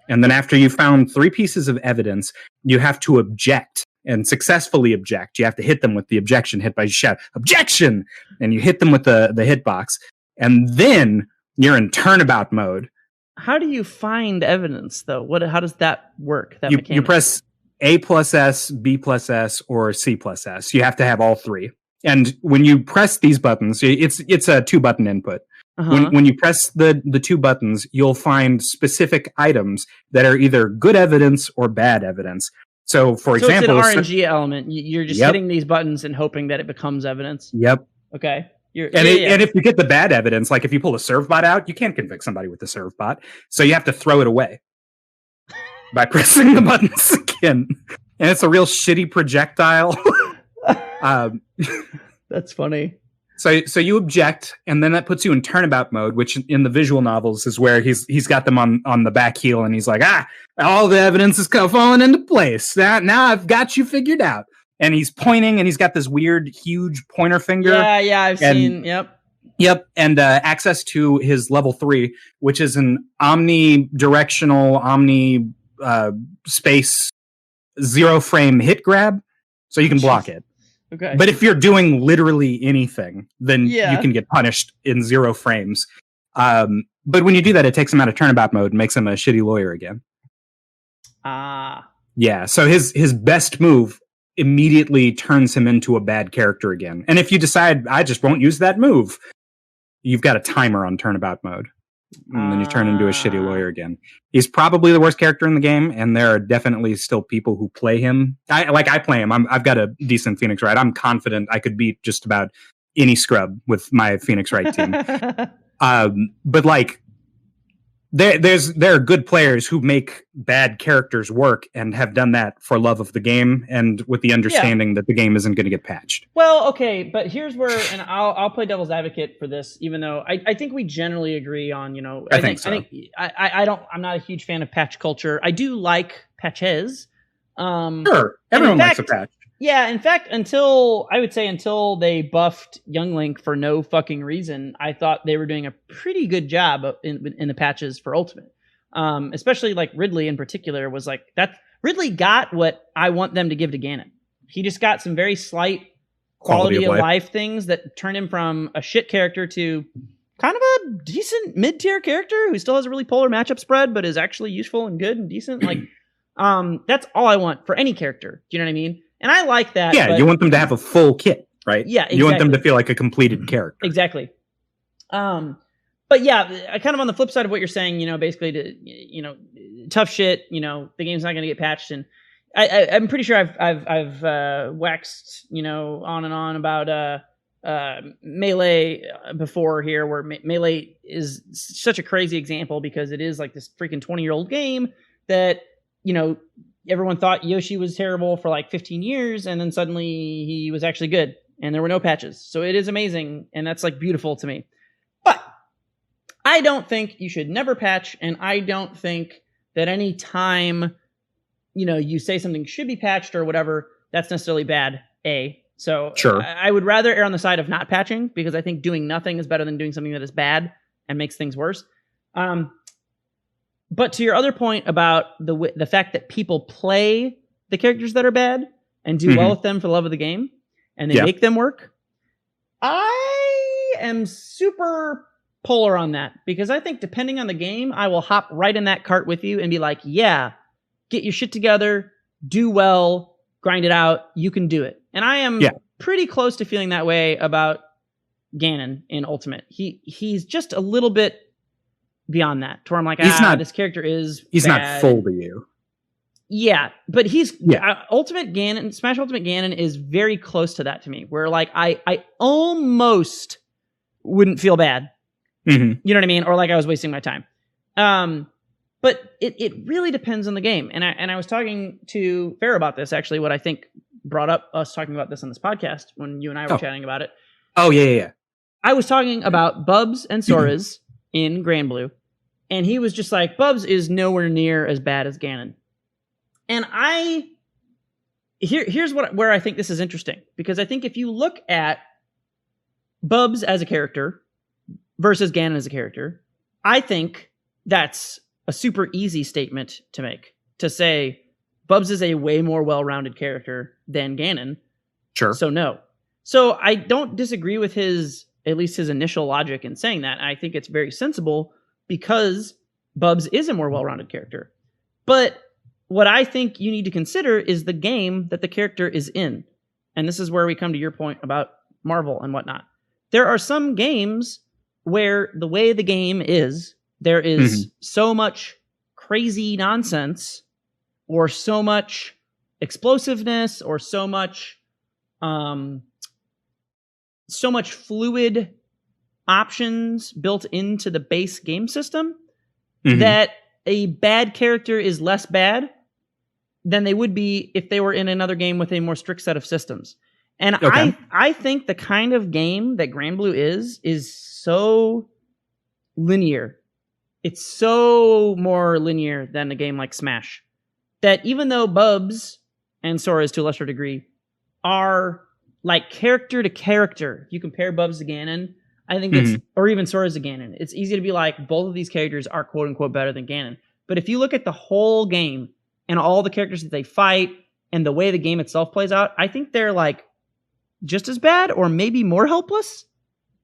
and then after you found 3 pieces of evidence, you have to object and successfully object. You have to hit them with the objection hit by shout objection, and you hit them with the hitbox, and then you're in turnabout mode. How do you find evidence, though? How does that work? You press A+S, B+S, or C+S. You have to have all 3. And when you press these buttons, it's a 2-button input. When you press the 2 buttons, you'll find specific items that are either good evidence or bad evidence. So, for example, it's an RNG element. You're just hitting these buttons and hoping that it becomes evidence. Yep. Okay. And if you get the bad evidence, like if you pull a serve bot out, you can't convict somebody with the serve bot. So you have to throw it away by pressing the buttons again. And it's a real shitty projectile. That's funny. So you object, and then that puts you in turnabout mode, which in the visual novels is where he's got them on the back heel, and he's like, all the evidence is falling into place. Now I've got you figured out. And he's pointing, and he's got this weird, huge pointer finger. Yeah, I've seen. Yep, and access to his level 3, which is an omnidirectional, space 0-frame hit grab, so you can block it. Okay. But if you're doing literally anything, then you can get punished in 0 frames. But when you do that, it takes him out of turnabout mode and makes him a shitty lawyer again. Yeah, so his best move immediately turns him into a bad character again. And if you decide, I just won't use that move, you've got a timer on turnabout mode. And then you turn into a shitty lawyer again. He's probably the worst character in the game, and there are definitely still people who play him. I play him. I've got a decent Phoenix Wright. I'm confident I could beat just about any scrub with my Phoenix Wright team. But like, there are good players who make bad characters work and have done that for love of the game and with the understanding that the game isn't going to get patched. Well, okay, but here's where, and I'll play devil's advocate for this, even though I think we generally agree on, I think I'm not a huge fan of patch culture. I do like patches. Sure, everyone likes a patch. Yeah, in fact, until they buffed Young Link for no fucking reason, I thought they were doing a pretty good job in the patches for Ultimate. Especially like Ridley in particular was like that. Ridley got what I want them to give to Ganon. He just got some very slight quality of life things that turned him from a shit character to kind of a decent mid-tier character who still has a really polar matchup spread, but is actually useful and good and decent. Like, that's all I want for any character. Do you know what I mean? And I like that. Yeah, you want them to have a full kit, right? Yeah, exactly. You want them to feel like a completed character. Exactly. But yeah, kind of on the flip side of what you're saying, basically tough shit, the game's not going to get patched. And I'm pretty sure I've waxed, on and on about Melee before here, where Melee is such a crazy example because it is like this freaking 20-year-old game that, everyone thought Yoshi was terrible for like 15 years, and then suddenly he was actually good, and there were no patches. So it is amazing, and that's like beautiful to me. But I don't think you should never patch, and I don't think that any time, you say something should be patched or whatever, that's necessarily bad, So sure. I would rather err on the side of not patching, because I think doing nothing is better than doing something that is bad and makes things worse. But to your other point about the fact that people play the characters that are bad and do well with them for the love of the game, and they make them work, I am super polar on that, because I think depending on the game, I will hop right in that cart with you and be like, yeah, get your shit together, do well, grind it out, you can do it. And I am pretty close to feeling that way about Ganon in Ultimate. He's just a little bit beyond that, to where I'm like, this character is he's bad. Not full to you. Yeah, but Ultimate Ganon, Smash Ultimate Ganon is very close to that to me, where like I almost wouldn't feel bad. You know what I mean? Or like I was wasting my time. But it really depends on the game. And I was talking to Fair about this, actually, what I think brought up us talking about this on this podcast when you and I were chatting about it. Oh, yeah. I was talking about Bubs and Sora's in Grand Blue, and he was just like, Bubs is nowhere near as bad as Ganon. And here's where I think this is interesting, because I think if you look at Bubs as a character versus Ganon as a character, I think that's a super easy statement to make, to say Bubs is a way more well-rounded character than Ganon. Sure. So no. So I don't disagree with at least his initial logic in saying that. I think it's very sensible because Bubs is a more well-rounded character. But what I think you need to consider is the game that the character is in. And this is where we come to your point about Marvel and whatnot. There are some games where the way the game is, there is so much crazy nonsense or so much explosiveness or so much fluid options built into the base game system that a bad character is less bad than they would be if they were in another game with a more strict set of systems. And I think the kind of game that Grand Blue is so linear. It's so more linear than a game like Smash, that even though Bubs and Sora's to a lesser degree are like character to character, you compare Bubs to Ganon, I think it's, or even Sora's to Ganon, it's easy to be like, both of these characters are quote unquote better than Ganon. But if you look at the whole game and all the characters that they fight and the way the game itself plays out, I think they're like just as bad or maybe more helpless,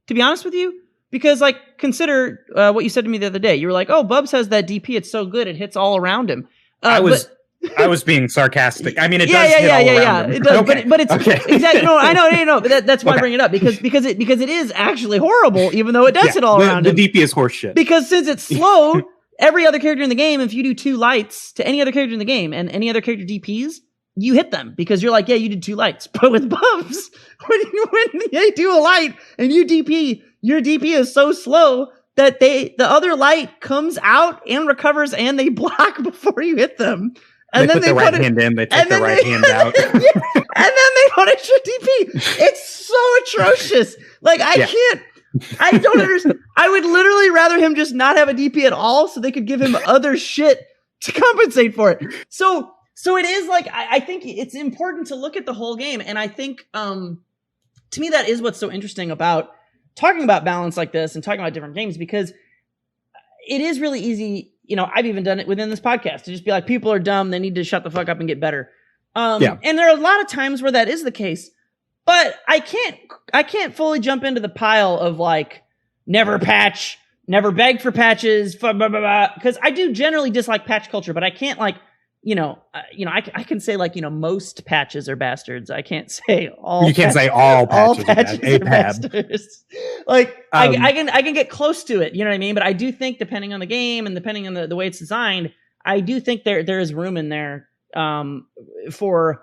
to be honest with you. Because like, consider what you said to me the other day. You were like, oh, Bubs has that DP, it's so good, it hits all around him. I was being sarcastic. I mean, it does hit all around him. It does, okay. but it's exactly. No, I know, but that's why I bring it up, because it is actually horrible, even though it does hit all around him. The DP is horseshit. Because since it's slow, every other character in the game, if you do 2 lights to any other character in the game and any other character DPs, you hit them because you're like, yeah, you did 2 lights. But with Bubs, when they do a light and you DP, your DP is so slow that the other light comes out and recovers and they block before you hit them. And they then put their right hand in, they take their right hand out. And then they punish your DP. It's so atrocious. Like, I don't understand. I would literally rather him just not have a DP at all so they could give him other shit to compensate for it. So it is like, I think it's important to look at the whole game. And I think, to me, that is what's so interesting about talking about balance like this and talking about different games, because it is really easy. You know, I've even done it within this podcast to just be like, people are dumb. They need to shut the fuck up and get better. And there are a lot of times where that is the case, but I can't fully jump into the pile of like, never patch, never beg for patches, because I do generally dislike patch culture, but I can't like, I can say like, most patches are bastards. I can't say all. You can't say all patches are bastards. Like I can get close to it. You know what I mean? But I do think, depending on the game and depending on the way it's designed, I do think there is room in there for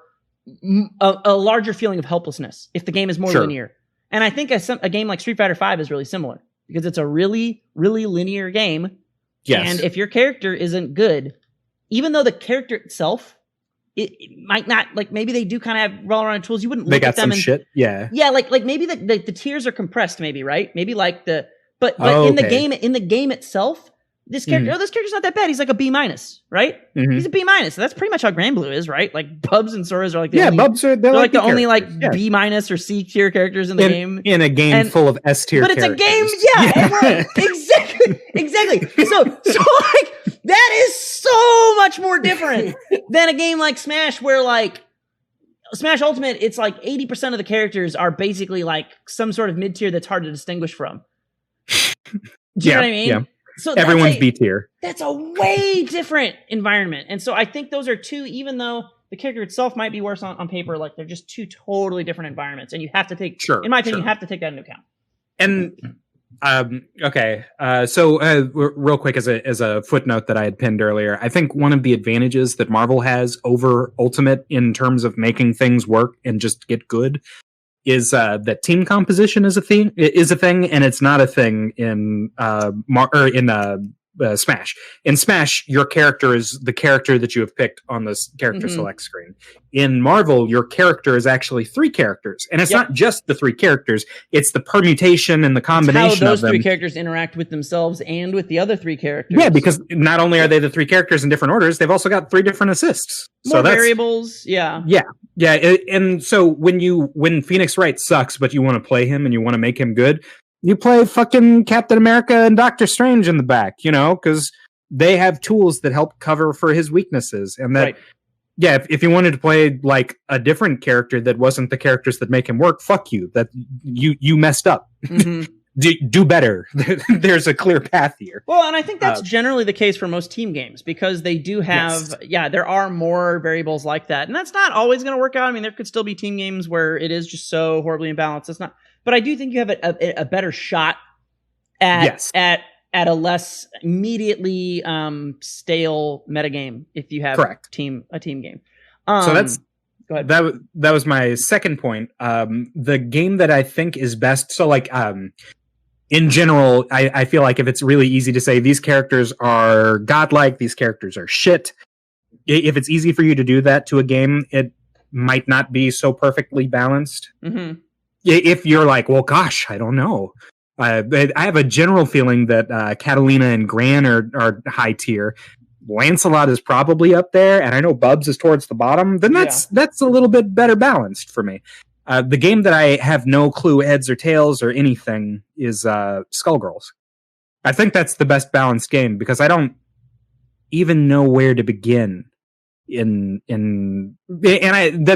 a larger feeling of helplessness if the game is more linear. And I think a game like Street Fighter V is really similar because it's a really, really linear game. Yes. And if your character isn't good, even though the character itself, it might not, like, maybe they do kind of have well-rounded tools. You wouldn't look at them. They got some shit. Yeah. Yeah. Like maybe the tiers are compressed, maybe, right? Maybe like but in the game itself, this character, this character's not that bad. He's like a B-, right? He's a B-. So that's pretty much how Grand Blue is, right? Like Bubs and Sora's are like Bubs are they're like the only like B- or C tier characters in the game. In a game full of S tier characters. But it's a game, exactly. So like that is so much more different than a game like Smash, where like Smash Ultimate, it's like 80% of the characters are basically like some sort of mid tier that's hard to distinguish from. Do you know what I mean? Yeah. So everyone's B tier. That's a way different environment. And so I think those are two, even though the character itself might be worse on paper, like they're just two totally different environments. And you have to take, in my opinion, you have to take that into account. And so real quick, as a footnote that I had pinned earlier, I think one of the advantages that Marvel has over Ultimate in terms of making things work and just get good is that team composition is a thing, and it's not a thing in Smash. In Smash, your character is the character that you have picked on this character select screen. In Marvel, your character is actually 3 characters, and it's not just the 3 characters; it's the permutation and the combination it's how those of them. 3 characters interact with themselves and with the other 3 characters. Yeah, because not only are they the 3 characters in different orders, they've also got 3 different assists. More variables. Yeah. And so when Phoenix Wright sucks, but you want to play him and you want to make him good, you play fucking Captain America and Doctor Strange in the back, because they have tools that help cover for his weaknesses. And that, if you wanted to play like a different character that wasn't the characters that make him work, fuck you. That you messed up. Do better. There's a clear path here. Well, and I think that's generally the case for most team games because they do have, there are more variables like that. And that's not always going to work out. I mean, there could still be team games where it is just so horribly imbalanced. It's not, but I do think you have a better shot at a less immediately stale metagame if you have a team game. So that's go ahead. That was my second point. The game that I think is best. So like in general, I feel like if it's really easy to say these characters are godlike, these characters are shit. If it's easy for you to do that to a game, it might not be so perfectly balanced. If you're like, well, gosh, I don't know. I have a general feeling that Catalina and Gran are high tier. Lancelot is probably up there, and I know Bubs is towards the bottom. Then that's a little bit better balanced for me. The game that I have no clue heads or tails or anything is Skullgirls. I think that's the best balanced game because I don't even know where to begin. That's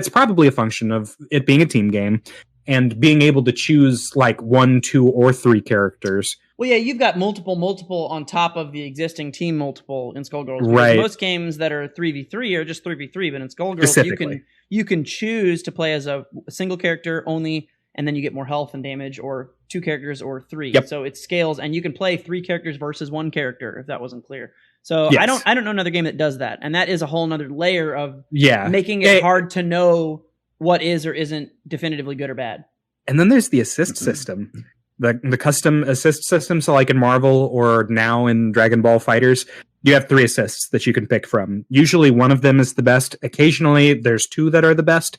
probably a function of it being a team game and being able to choose like 1, 2, or 3 characters. Well, yeah, you've got multiple on top of the existing team multiple in Skullgirls. Right. Most games that are 3v3 are just 3v3, but in Skullgirls you can choose to play as a single character only, and then you get more health and damage, or 2 characters or 3. Yep. So it scales, and you can play 3 characters versus 1 character if that wasn't clear. So I don't know another game that does that, and that is a whole nother layer of making it hard to know what is or isn't definitively good or bad. And then there's the assist system. The custom assist system, so like in Marvel or now in Dragon Ball Fighters, you have 3 assists that you can pick from. Usually one of them is the best. Occasionally there's 2 that are the best.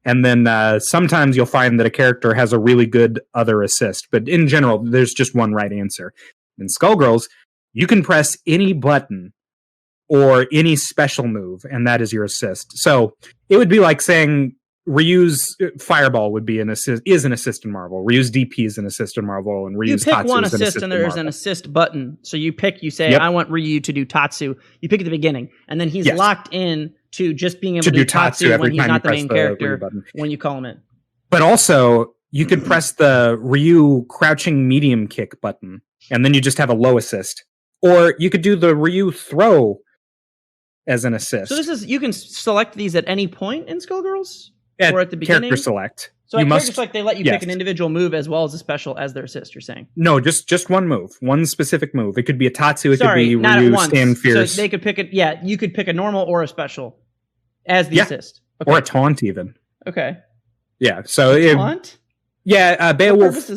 And then sometimes you'll find that a character has a really good other assist. But in general, there's just one right answer. In Skullgirls, you can press any button or any special move, and that is your assist. So it would be like saying Ryu's Fireball would be an assist in Marvel. Ryu's DP is an assist in Marvel, and Ryu's Tatsu is an assist. You pick one assist, and there's an assist button. So you say, I want Ryu to do Tatsu. You pick at the beginning, and then he's locked in to just being able to do Tatsu when he's not the main character when you call him in. But also, you could press the Ryu crouching medium kick button, and then you just have a low assist. Or you could do the Ryu throw as an assist. So you can select these at any point in Skullgirls? Or at the beginning? Character select. So at character select, they let you pick an individual move as well as a special as their assist, you're saying? No, just one move. One specific move. It could be a Tatsu, it could be Ryu, Stand Fierce. So they could pick it, you could pick a normal or a special as the assist. Okay. Or a taunt even. Okay. Yeah, so... Taunt? Yeah, Beowulf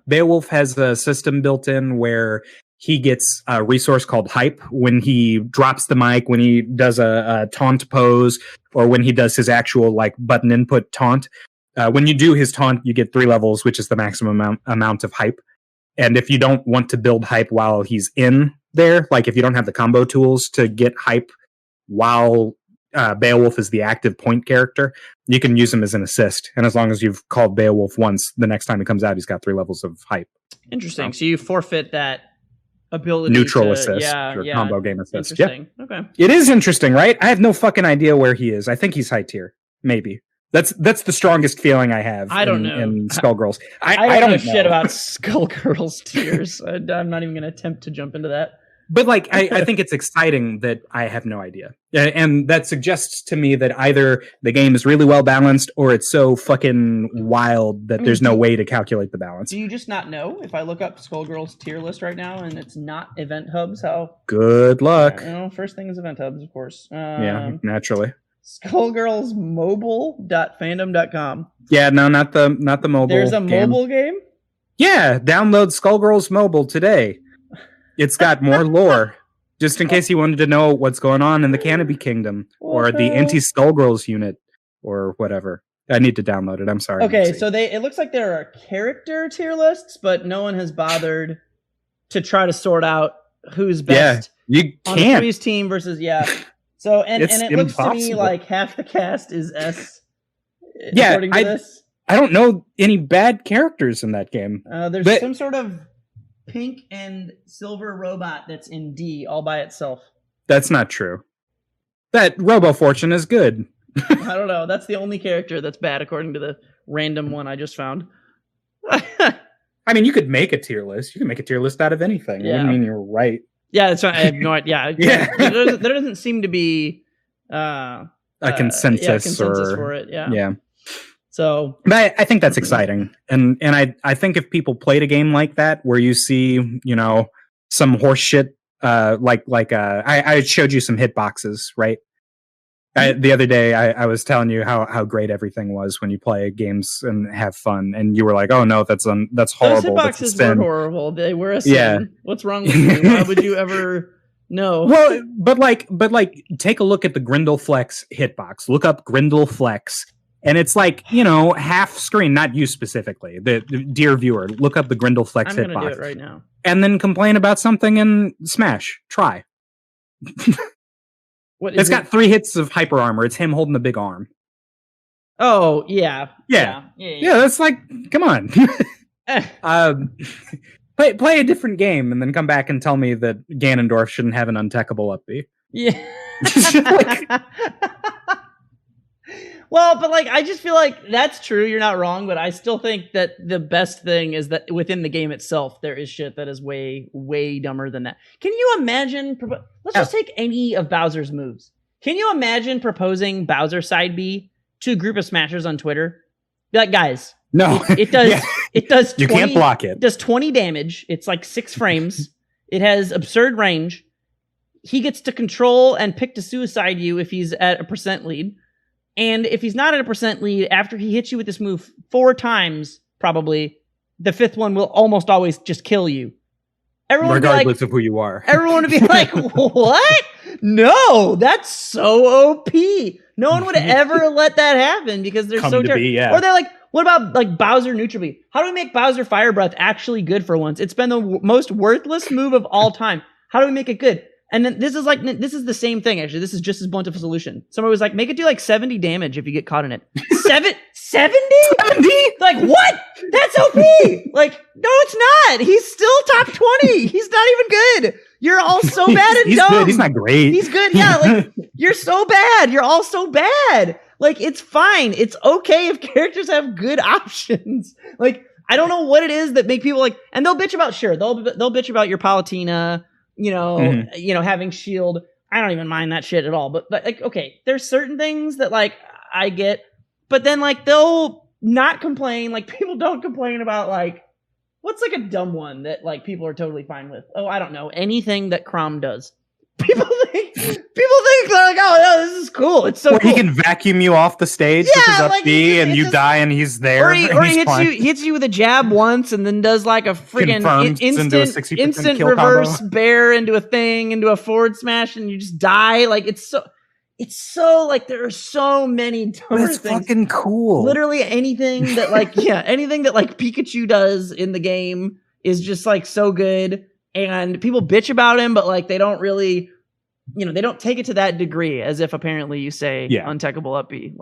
Beowulf has a system built in where he gets a resource called hype when he drops the mic, when he does a taunt pose, or when he does his actual like button input taunt. When you do his taunt, you get 3 levels, which is the maximum amount of hype. And if you don't want to build hype while he's in there, like if you don't have the combo tools to get hype while Beowulf is the active point character, you can use him as an assist. And as long as you've called Beowulf once, the next time he comes out, he's got 3 levels of hype. Interesting. So you forfeit that ability neutral assist or combo game assist. Interesting. Yeah. Okay. It is interesting, right? I have no fucking idea where he is. I think he's high tier. Maybe. That's the strongest feeling I have. I don't know. In Skullgirls. I don't know shit about Skullgirls tiers. I'm not even going to attempt to jump into that. But like, I think it's exciting that I have no idea. And that suggests to me that either the game is really well balanced or it's so fucking wild that there's no way to calculate the balance. Do you just not know? If I look up Skullgirls tier list right now and it's not event hubs, how? Good luck. First thing is event hubs, of course. Yeah, naturally. Skullgirlsmobile.fandom.com. Yeah, no, not the mobile. There's a mobile game? Yeah, download Skullgirls Mobile today. It's got more lore. Just in case you wanted to know what's going on in the Canopy Kingdom or the Anti-Skullgirls unit or whatever. I need to download it. I'm sorry. Okay, so it looks like there are character tier lists, but no one has bothered to try to sort out who's best on the Three's team versus So and it looks to me like half the cast is S. According to this. I don't know any bad characters in that game. There's some sort of pink and silver robot that's in D all by itself. That's not true. That Robo Fortune is good. I don't know. That's the only character that's bad according to the random one I just found. I mean, you could make a tier list. You can make a tier list out of anything. Yeah. I mean, you're right. Yeah, that's right. I have no idea. Yeah. There doesn't seem to be a consensus for it. Yeah. So, but I think that's exciting, and I think if people played a game like that where you see some horse shit I showed you some hitboxes, right? The other day I was telling you how great everything was when you play games and have fun, and you were like, "Oh no, that's horrible." Those hitboxes were horrible. They were a sin. Yeah. What's wrong with you? Why would you ever? No. Well, but take a look at the Grindleflex hitbox. Look up Grindleflex. And it's like, half screen, not you specifically. The dear viewer, look up the Grindleflex hitbox. I'm going to do it right now. And then complain about something in Smash. Try. It's got 3 hits of hyper armor. It's him holding the big arm. Oh, yeah. Yeah, that's like, come on. Play a different game and then come back and tell me that Ganondorf shouldn't have an untechable up B. Yeah. Well, but I just feel like that's true. You're not wrong, but I still think that the best thing is that within the game itself, there is shit that is way, way dumber than that. Can you imagine? Let's just take any of Bowser's moves. Can you imagine proposing Bowser side B to a group of smashers on Twitter? Be like, guys, no, it does. Yeah. It does. 20, you can't block it. It does 20 damage. It's like 6 frames. It has absurd range. He gets to control and pick to suicide you if he's at a % lead. And if he's not at a % lead, after he hits you with this move 4 times, probably, the 5th one will almost always just kill you. Regardless of who you are. Everyone would be like, what? No, that's so OP. No one would ever let that happen because they're so terrible. Or they're like, what about Bowser neutral B? How do we make Bowser Fire Breath actually good for once? It's been the most worthless move of all time. How do we make it good? And then this is the same thing, actually. This is just as blunt of a solution. Somebody was like, make it do 70 damage if you get caught in it. 70? 70? Like, what? That's OP! No, it's not! He's still top 20! He's not even good! You're all so bad and dumb! Good. He's not great. He's good, yeah. You're so bad! You're all so bad! It's fine. It's okay if characters have good options. I don't know what it is that make people and they'll bitch about, they'll bitch about your Palutena, having shield. I don't even mind that shit at all. But okay, there's certain things that I get, but then they'll not complain. People don't complain about what's a dumb one that people are totally fine with. Oh, I don't know, anything that Crom does. People think oh no, this is cool. It's so cool. He can vacuum you off the stage with his up B and you die and he's there. Or he hits you with a jab once and then does a friggin' instant reverse combo. Bear into a thing, into a forward smash, and you just die. It's so there are so many dumber things. That's fucking cool. Literally anything that anything that Pikachu does in the game is just so good. And people bitch about him, but they don't really, they don't take it to that degree, as if apparently you say untechable up B.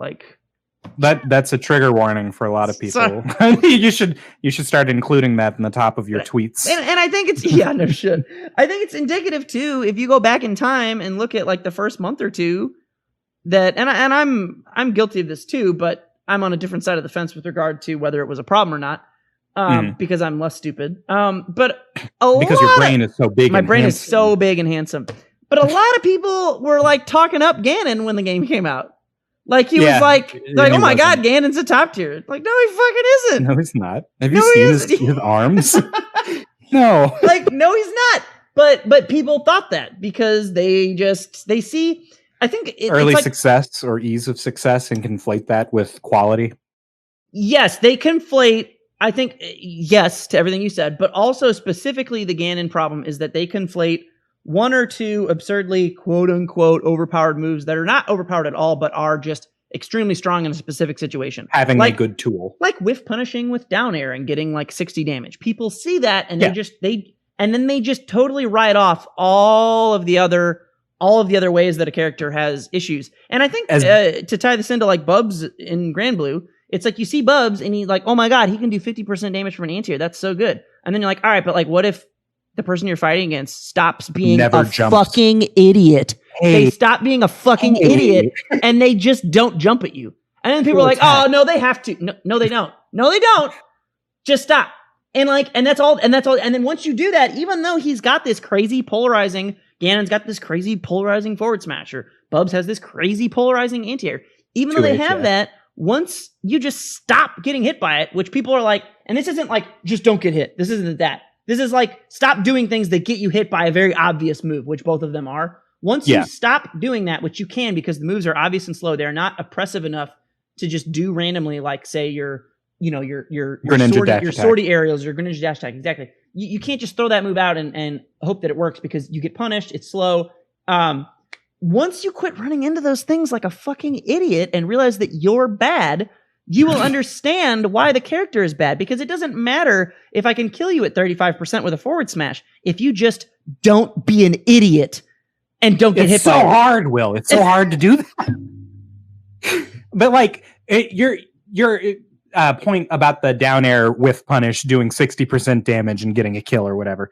That's a trigger warning for a lot of people. you should start including that in the top of your tweets. And I think it's no shit. I think it's indicative too. If you go back in time and look at the first month or two, that and I'm guilty of this too, but I'm on a different side of the fence with regard to whether it was a problem or not. Because I'm less stupid. But because your brain is so big. My brain is so big and handsome. But a lot of people were talking up Ganon when the game came out. He was oh my god, Ganon's a top tier. No, he fucking isn't. No, he's not. Have you seen his arms? No. No, he's not. But people thought that because they see. I think early success or ease of success and conflate that with quality. Yes, they conflate. I think yes to everything you said, but also specifically the Ganon problem is that they conflate one or two absurdly quote unquote overpowered moves that are not overpowered at all, but are just extremely strong in a specific situation. Having a good tool. Like whiff punishing with down air and getting like 60 damage. People see that and they just totally write off all of the other ways that a character has issues. And I think to tie this into like Bubs in Grand Blue, it's like you see Bubs and he's like, oh my god, he can do 50% damage from an anti-air. That's so good. And then you're like, all right, but like what if the person you're fighting against stops being fucking idiot? Hey. They stop being a fucking idiot and they just don't jump at you. And then people are like, oh no, they have to. No, they don't. No, they don't. Just stop. And that's all. And then once you do that, even though he's got this crazy polarizing, Ganon's got this crazy polarizing forward smasher, Bubs has this crazy polarizing anti-air. Even though they have that, once you just stop getting hit by it, which people are like, and this isn't like, just don't get hit. This isn't that. This is like, stop doing things that get you hit by a very obvious move, which both of them are. Once you stop doing that, which you can because the moves are obvious and slow, they're not oppressive enough to just do randomly, like say your sortie aerials, your Greninja dash attack. Exactly. You can't just throw that move out and hope that it works because you get punished. It's slow. Once you quit running into those things like a fucking idiot and realize that you're bad, you will understand why the character is bad, because it doesn't matter if I can kill you at 35% with a forward smash. If you just don't be an idiot and don't get hit by it. It's so hard, Will. It's so hard to do that. But like your point about the down air with punish doing 60% damage and getting a kill or whatever,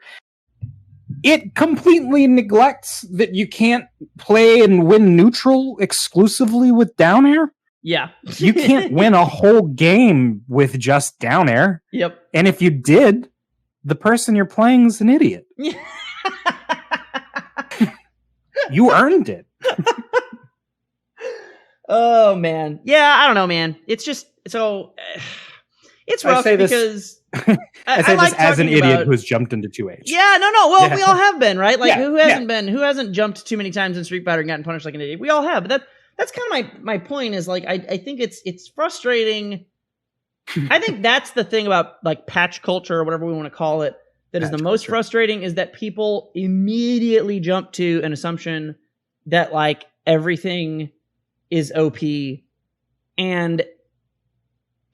it completely neglects that you can't play and win neutral exclusively with down air. Yeah. You can't win a whole game with just down air. Yep. And if you did, the person you're playing is an idiot. You earned it. Oh, man. Yeah, I don't know, man. It's just, so, it's rough because... I say this as an idiot who's jumped into 2H. Yeah, no. Well, we all have been, right? Like, who hasn't jumped too many times in Street Fighter and gotten punished like an idiot? We all have, but that's kind of my point is, like, I think it's frustrating. I think that's the thing about, like, patch culture or whatever we want to call it, that is the most frustrating, is that people immediately jump to an assumption that, like, everything is OP, and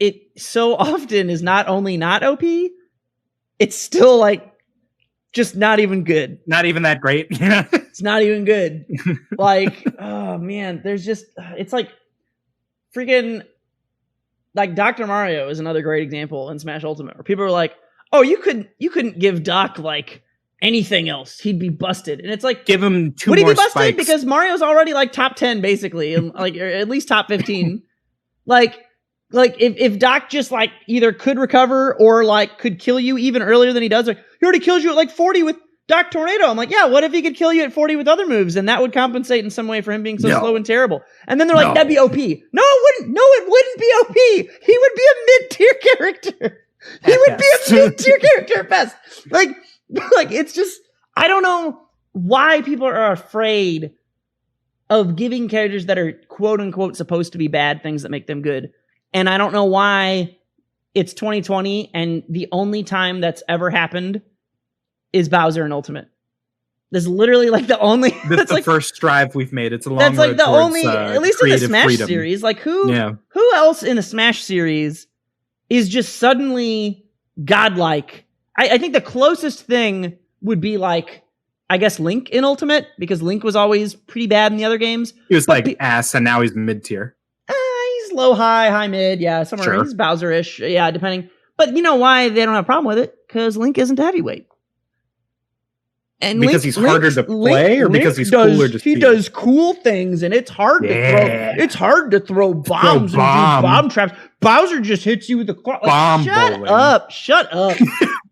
it so often is not only not OP, it's still, like, just not even good. Not even that great. It's not even good. Like, oh man, there's just, it's like freaking, like, Dr. Mario is another great example in Smash Ultimate, where people are like, oh, you couldn't give Doc, like, anything else, he'd be busted. And it's like, give him two would more he be busted? Spikes. Because Mario's already, like, top 10 basically, and like, or at least top 15. like if Doc just, like, either could recover or, like, could kill you even earlier than he does, like, he already kills you at like 40 with Doc Tornado. I'm like, yeah, what if he could kill you at 40 with other moves, and that would compensate in some way for him being so slow and terrible? And then they're like, that'd be OP. No, it wouldn't. No, it wouldn't be OP. He would be a mid-tier character. He would be a mid-tier character at best. Like it's just, I don't know why people are afraid of giving characters that are quote unquote supposed to be bad things that make them good. And I don't know why it's 2020 and the only time that's ever happened is Bowser in Ultimate. That's literally, like, the only... That's the like, first strive we've made. It's a long That's, like, the towards, only... at least in the Smash freedom. Series. Like, who else in the Smash Series is just suddenly godlike? I think the closest thing would be, like, I guess Link in Ultimate, because Link was always pretty bad in the other games. He was, like, ass, and now he's mid-tier. He's low, high, mid. Yeah, somewhere. Sure. He's Bowser-ish. Yeah, depending. But you know why they don't have a problem with it? Because Link isn't heavyweight. And because he's harder to play, or because he's cooler to see? He does cool things, and it's hard to throw. It's hard to throw bombs and do bomb traps. Bowser just hits you with the like, bomb shut bowling. Up! Shut up!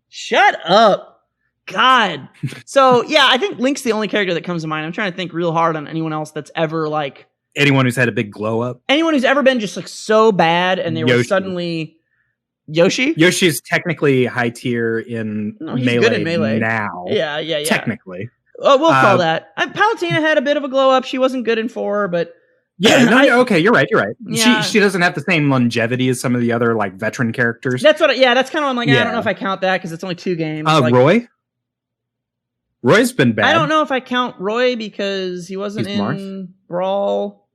Shut up! God. So yeah, I think Link's the only character that comes to mind. I'm trying to think real hard on anyone else that's ever like anyone who's had a big glow up. Anyone who's ever been just like so bad, and they were suddenly. Yoshi? Yoshi's technically high tier in Melee. Good in Melee now. Yeah. Technically. Oh, we'll call that. Palutena had a bit of a glow up. She wasn't good in 4, but Yeah, no, okay, you're right. Yeah. She doesn't have the same longevity as some of the other like veteran characters. That's what. Yeah, that's kind of. I'm like, I don't know if I count that because it's only 2 games. Like, Roy's been bad. I don't know if I count Roy because he wasn't in Brawl,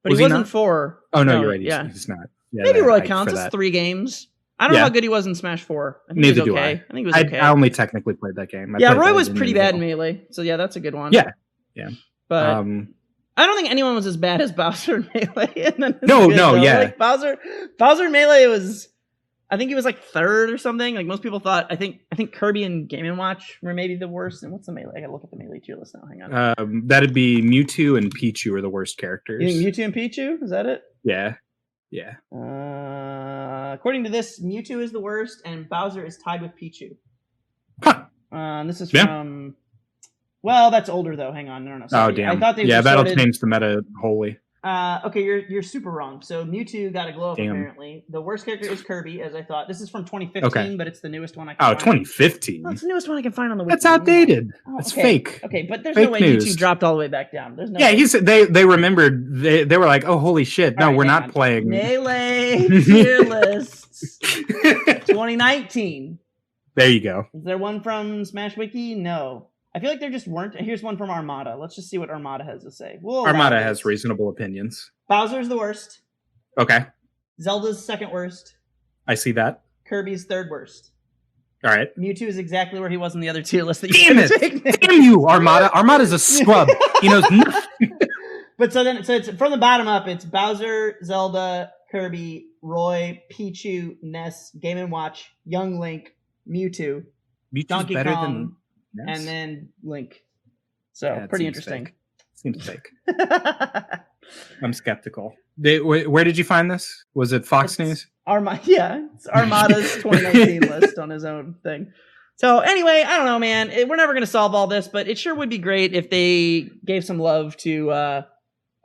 but he wasn't 4. Oh no, you're right. He's not. Yeah, maybe Roy counts. It's 3 games. I don't know how good he was in Smash 4. I think Neither he was okay. I think he was okay. I only technically played that game. Roy was pretty bad in Melee. So yeah, that's a good one. Yeah. But I don't think anyone was as bad as Bowser in Melee. No, Like Bowser in Melee was. I think he was like 3rd or something. Like most people thought. I think Kirby and Game & Watch were maybe the worst. And what's the Melee? I gotta look at the Melee tier list now. Hang on. That'd be Mewtwo and Pichu are the worst characters. You think Mewtwo and Pichu? Is that it? Yeah. According to this, Mewtwo is the worst, and Bowser is tied with Pichu. Huh. This is from. Well, that's older though. Hang on, no. Sorry. Oh damn! I thought they that'll change the meta wholly. Okay, you're super wrong. So Mewtwo got a glow up apparently. The worst character is Kirby, as I thought. This is from 2015, but it's the newest one I can find. 2015? Oh, it's the newest one I can find on the wiki. That's outdated. That's fake. Okay, but there's fake no way news. Mewtwo dropped all the way back down. There's no way. He said they remembered. They were like, oh, holy shit. No, we're not playing. Melee tier lists 2019. There you go. Is there one from Smash Wiki? No. I feel like there just weren't. Here's one from Armada. Let's just see what Armada has to say. Armada has reasonable opinions. Bowser's the worst. Okay. Zelda's 2nd worst. I see that. Kirby's 3rd worst. All right. Mewtwo is exactly where he was in the other tier list. Damn it! Damn you, Armada! Armada's a scrub. He knows nothing. But so it's from the bottom up. It's Bowser, Zelda, Kirby, Roy, Pichu, Ness, Game & Watch, Young Link, Mewtwo, Donkey Kong, and then Link. So pretty interesting. Fake. Seems fake. I'm skeptical. Where did you find this? Was it Fox News? It's Armada's 2019 list on his own thing. So anyway, I don't know, man. We're never going to solve all this, but it sure would be great if they gave some love to a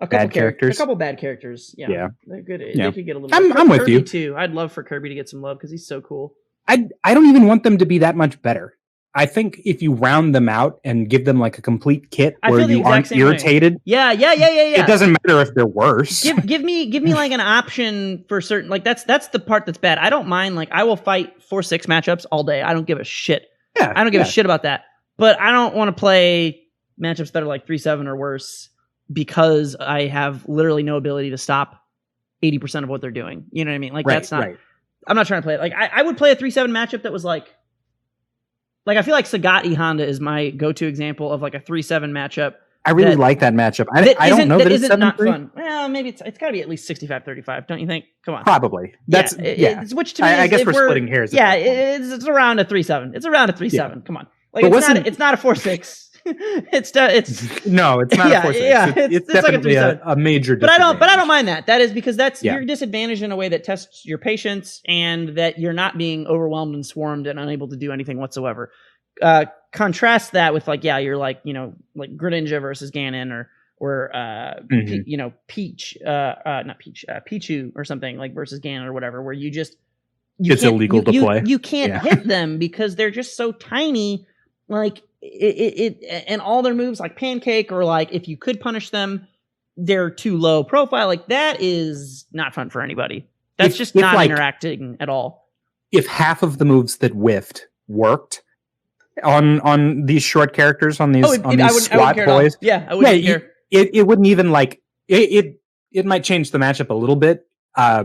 couple characters. A couple bad characters. Yeah. They're good. Yeah. They could get a little. I'm with you too. I'd love for Kirby to get some love because he's so cool. I don't even want them to be that much better. I think if you round them out and give them like a complete kit where you aren't irritated. Yeah. It doesn't matter if they're worse. Give me like an option for certain, like that's the part that's bad. I don't mind, like I will fight 4-6 matchups all day. I don't give a shit. Yeah. I don't give a shit about that. But I don't want to play matchups that are like 3-7 or worse because I have literally no ability to stop 80% of what they're doing. You know what I mean? Like that's not I'm not trying to play it. Like I would play a 3-7 matchup that was like I feel like Sagat Honda is my go-to example of like a 3-7 matchup. I really like that matchup. I don't know that it's 7-3. Well, maybe it's got to be at least 65-35, don't you think? Come on. Probably. Which to me I guess we're splitting hairs. Yeah, it's around a 3-7. It's around a 3-7. Yeah. Come on. Like it's not a 4-6. it's no, it's not a 4-6. Yeah, it's definitely like a major. But I don't mind that. That is because you're disadvantaged in a way that tests your patience and that you're not being overwhelmed and swarmed and unable to do anything whatsoever. Contrast that with you're like Greninja versus Ganon or Peach, not Peach, Pichu or something like versus Ganon or whatever, where it's illegal to play. You can't hit them because they're just so tiny. Like and all their moves like pancake or like if you could punish them, they're too low profile. Like that is not fun for anybody. That's just not interacting at all. If half of the moves that whiffed worked on these short characters on these SWAT boys, I wouldn't care. It wouldn't even it might change the matchup a little bit.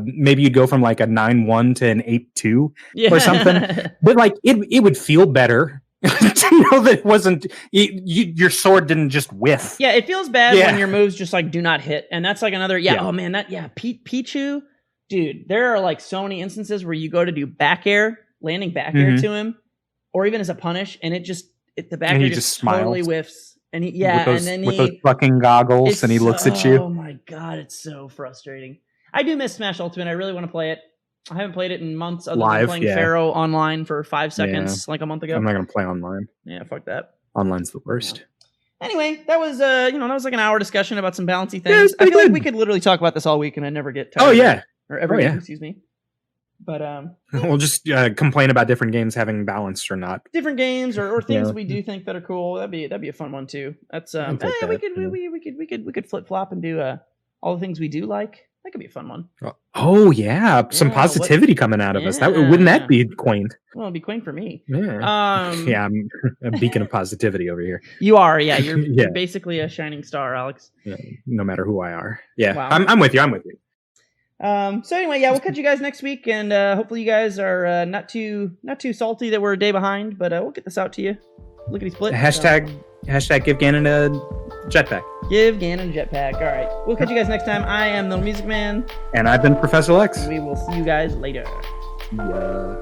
Maybe you'd go from like a 9-1 to an 8-2 or something, but it would feel better. To know that it wasn't your sword didn't just whiff. Yeah, it feels bad when your moves just do not hit, and that's like another. Oh man, Pichu, dude. There are like so many instances where you go to do landing back air to him, or even as a punish, and the back air just totally whiffs, and with those fucking goggles, and he looks at you. Oh my god, it's so frustrating. I do miss Smash Ultimate. I really want to play it. I haven't played it in months other than playing Pharaoh online for 5 seconds like a month ago. I'm not going to play online. Yeah, fuck that. Online's the worst. Yeah. Anyway, that was that was like an hour discussion about some balancy things. I feel like we could literally talk about this all week and I never get tired. Oh yeah. Or every week, excuse me. But we'll just complain about different games having balance or not. Different games or things we do think that are cool. That'd be a fun one too. That's we could flip flop and do all the things we do like. That could be a fun one. Oh yeah, some positivity coming out of us. Wouldn't that be quaint? Well, it'd be quaint for me. Yeah, yeah, I'm a beacon of positivity over here. You are, yeah. You're basically a shining star, Alex. Yeah, no matter who I are. Yeah, wow. I'm with you. I'm with you. So anyway, yeah, we'll catch you guys next week, and hopefully you guys are not too salty that we're a day behind, but we'll get this out to you. Lickety split. Hashtag give Gannon a jetpack. Give Gannon a jetpack. All right. We'll catch you guys next time. I am the Music Man. And I've been Professor Lex. And we will see you guys later. Yeah.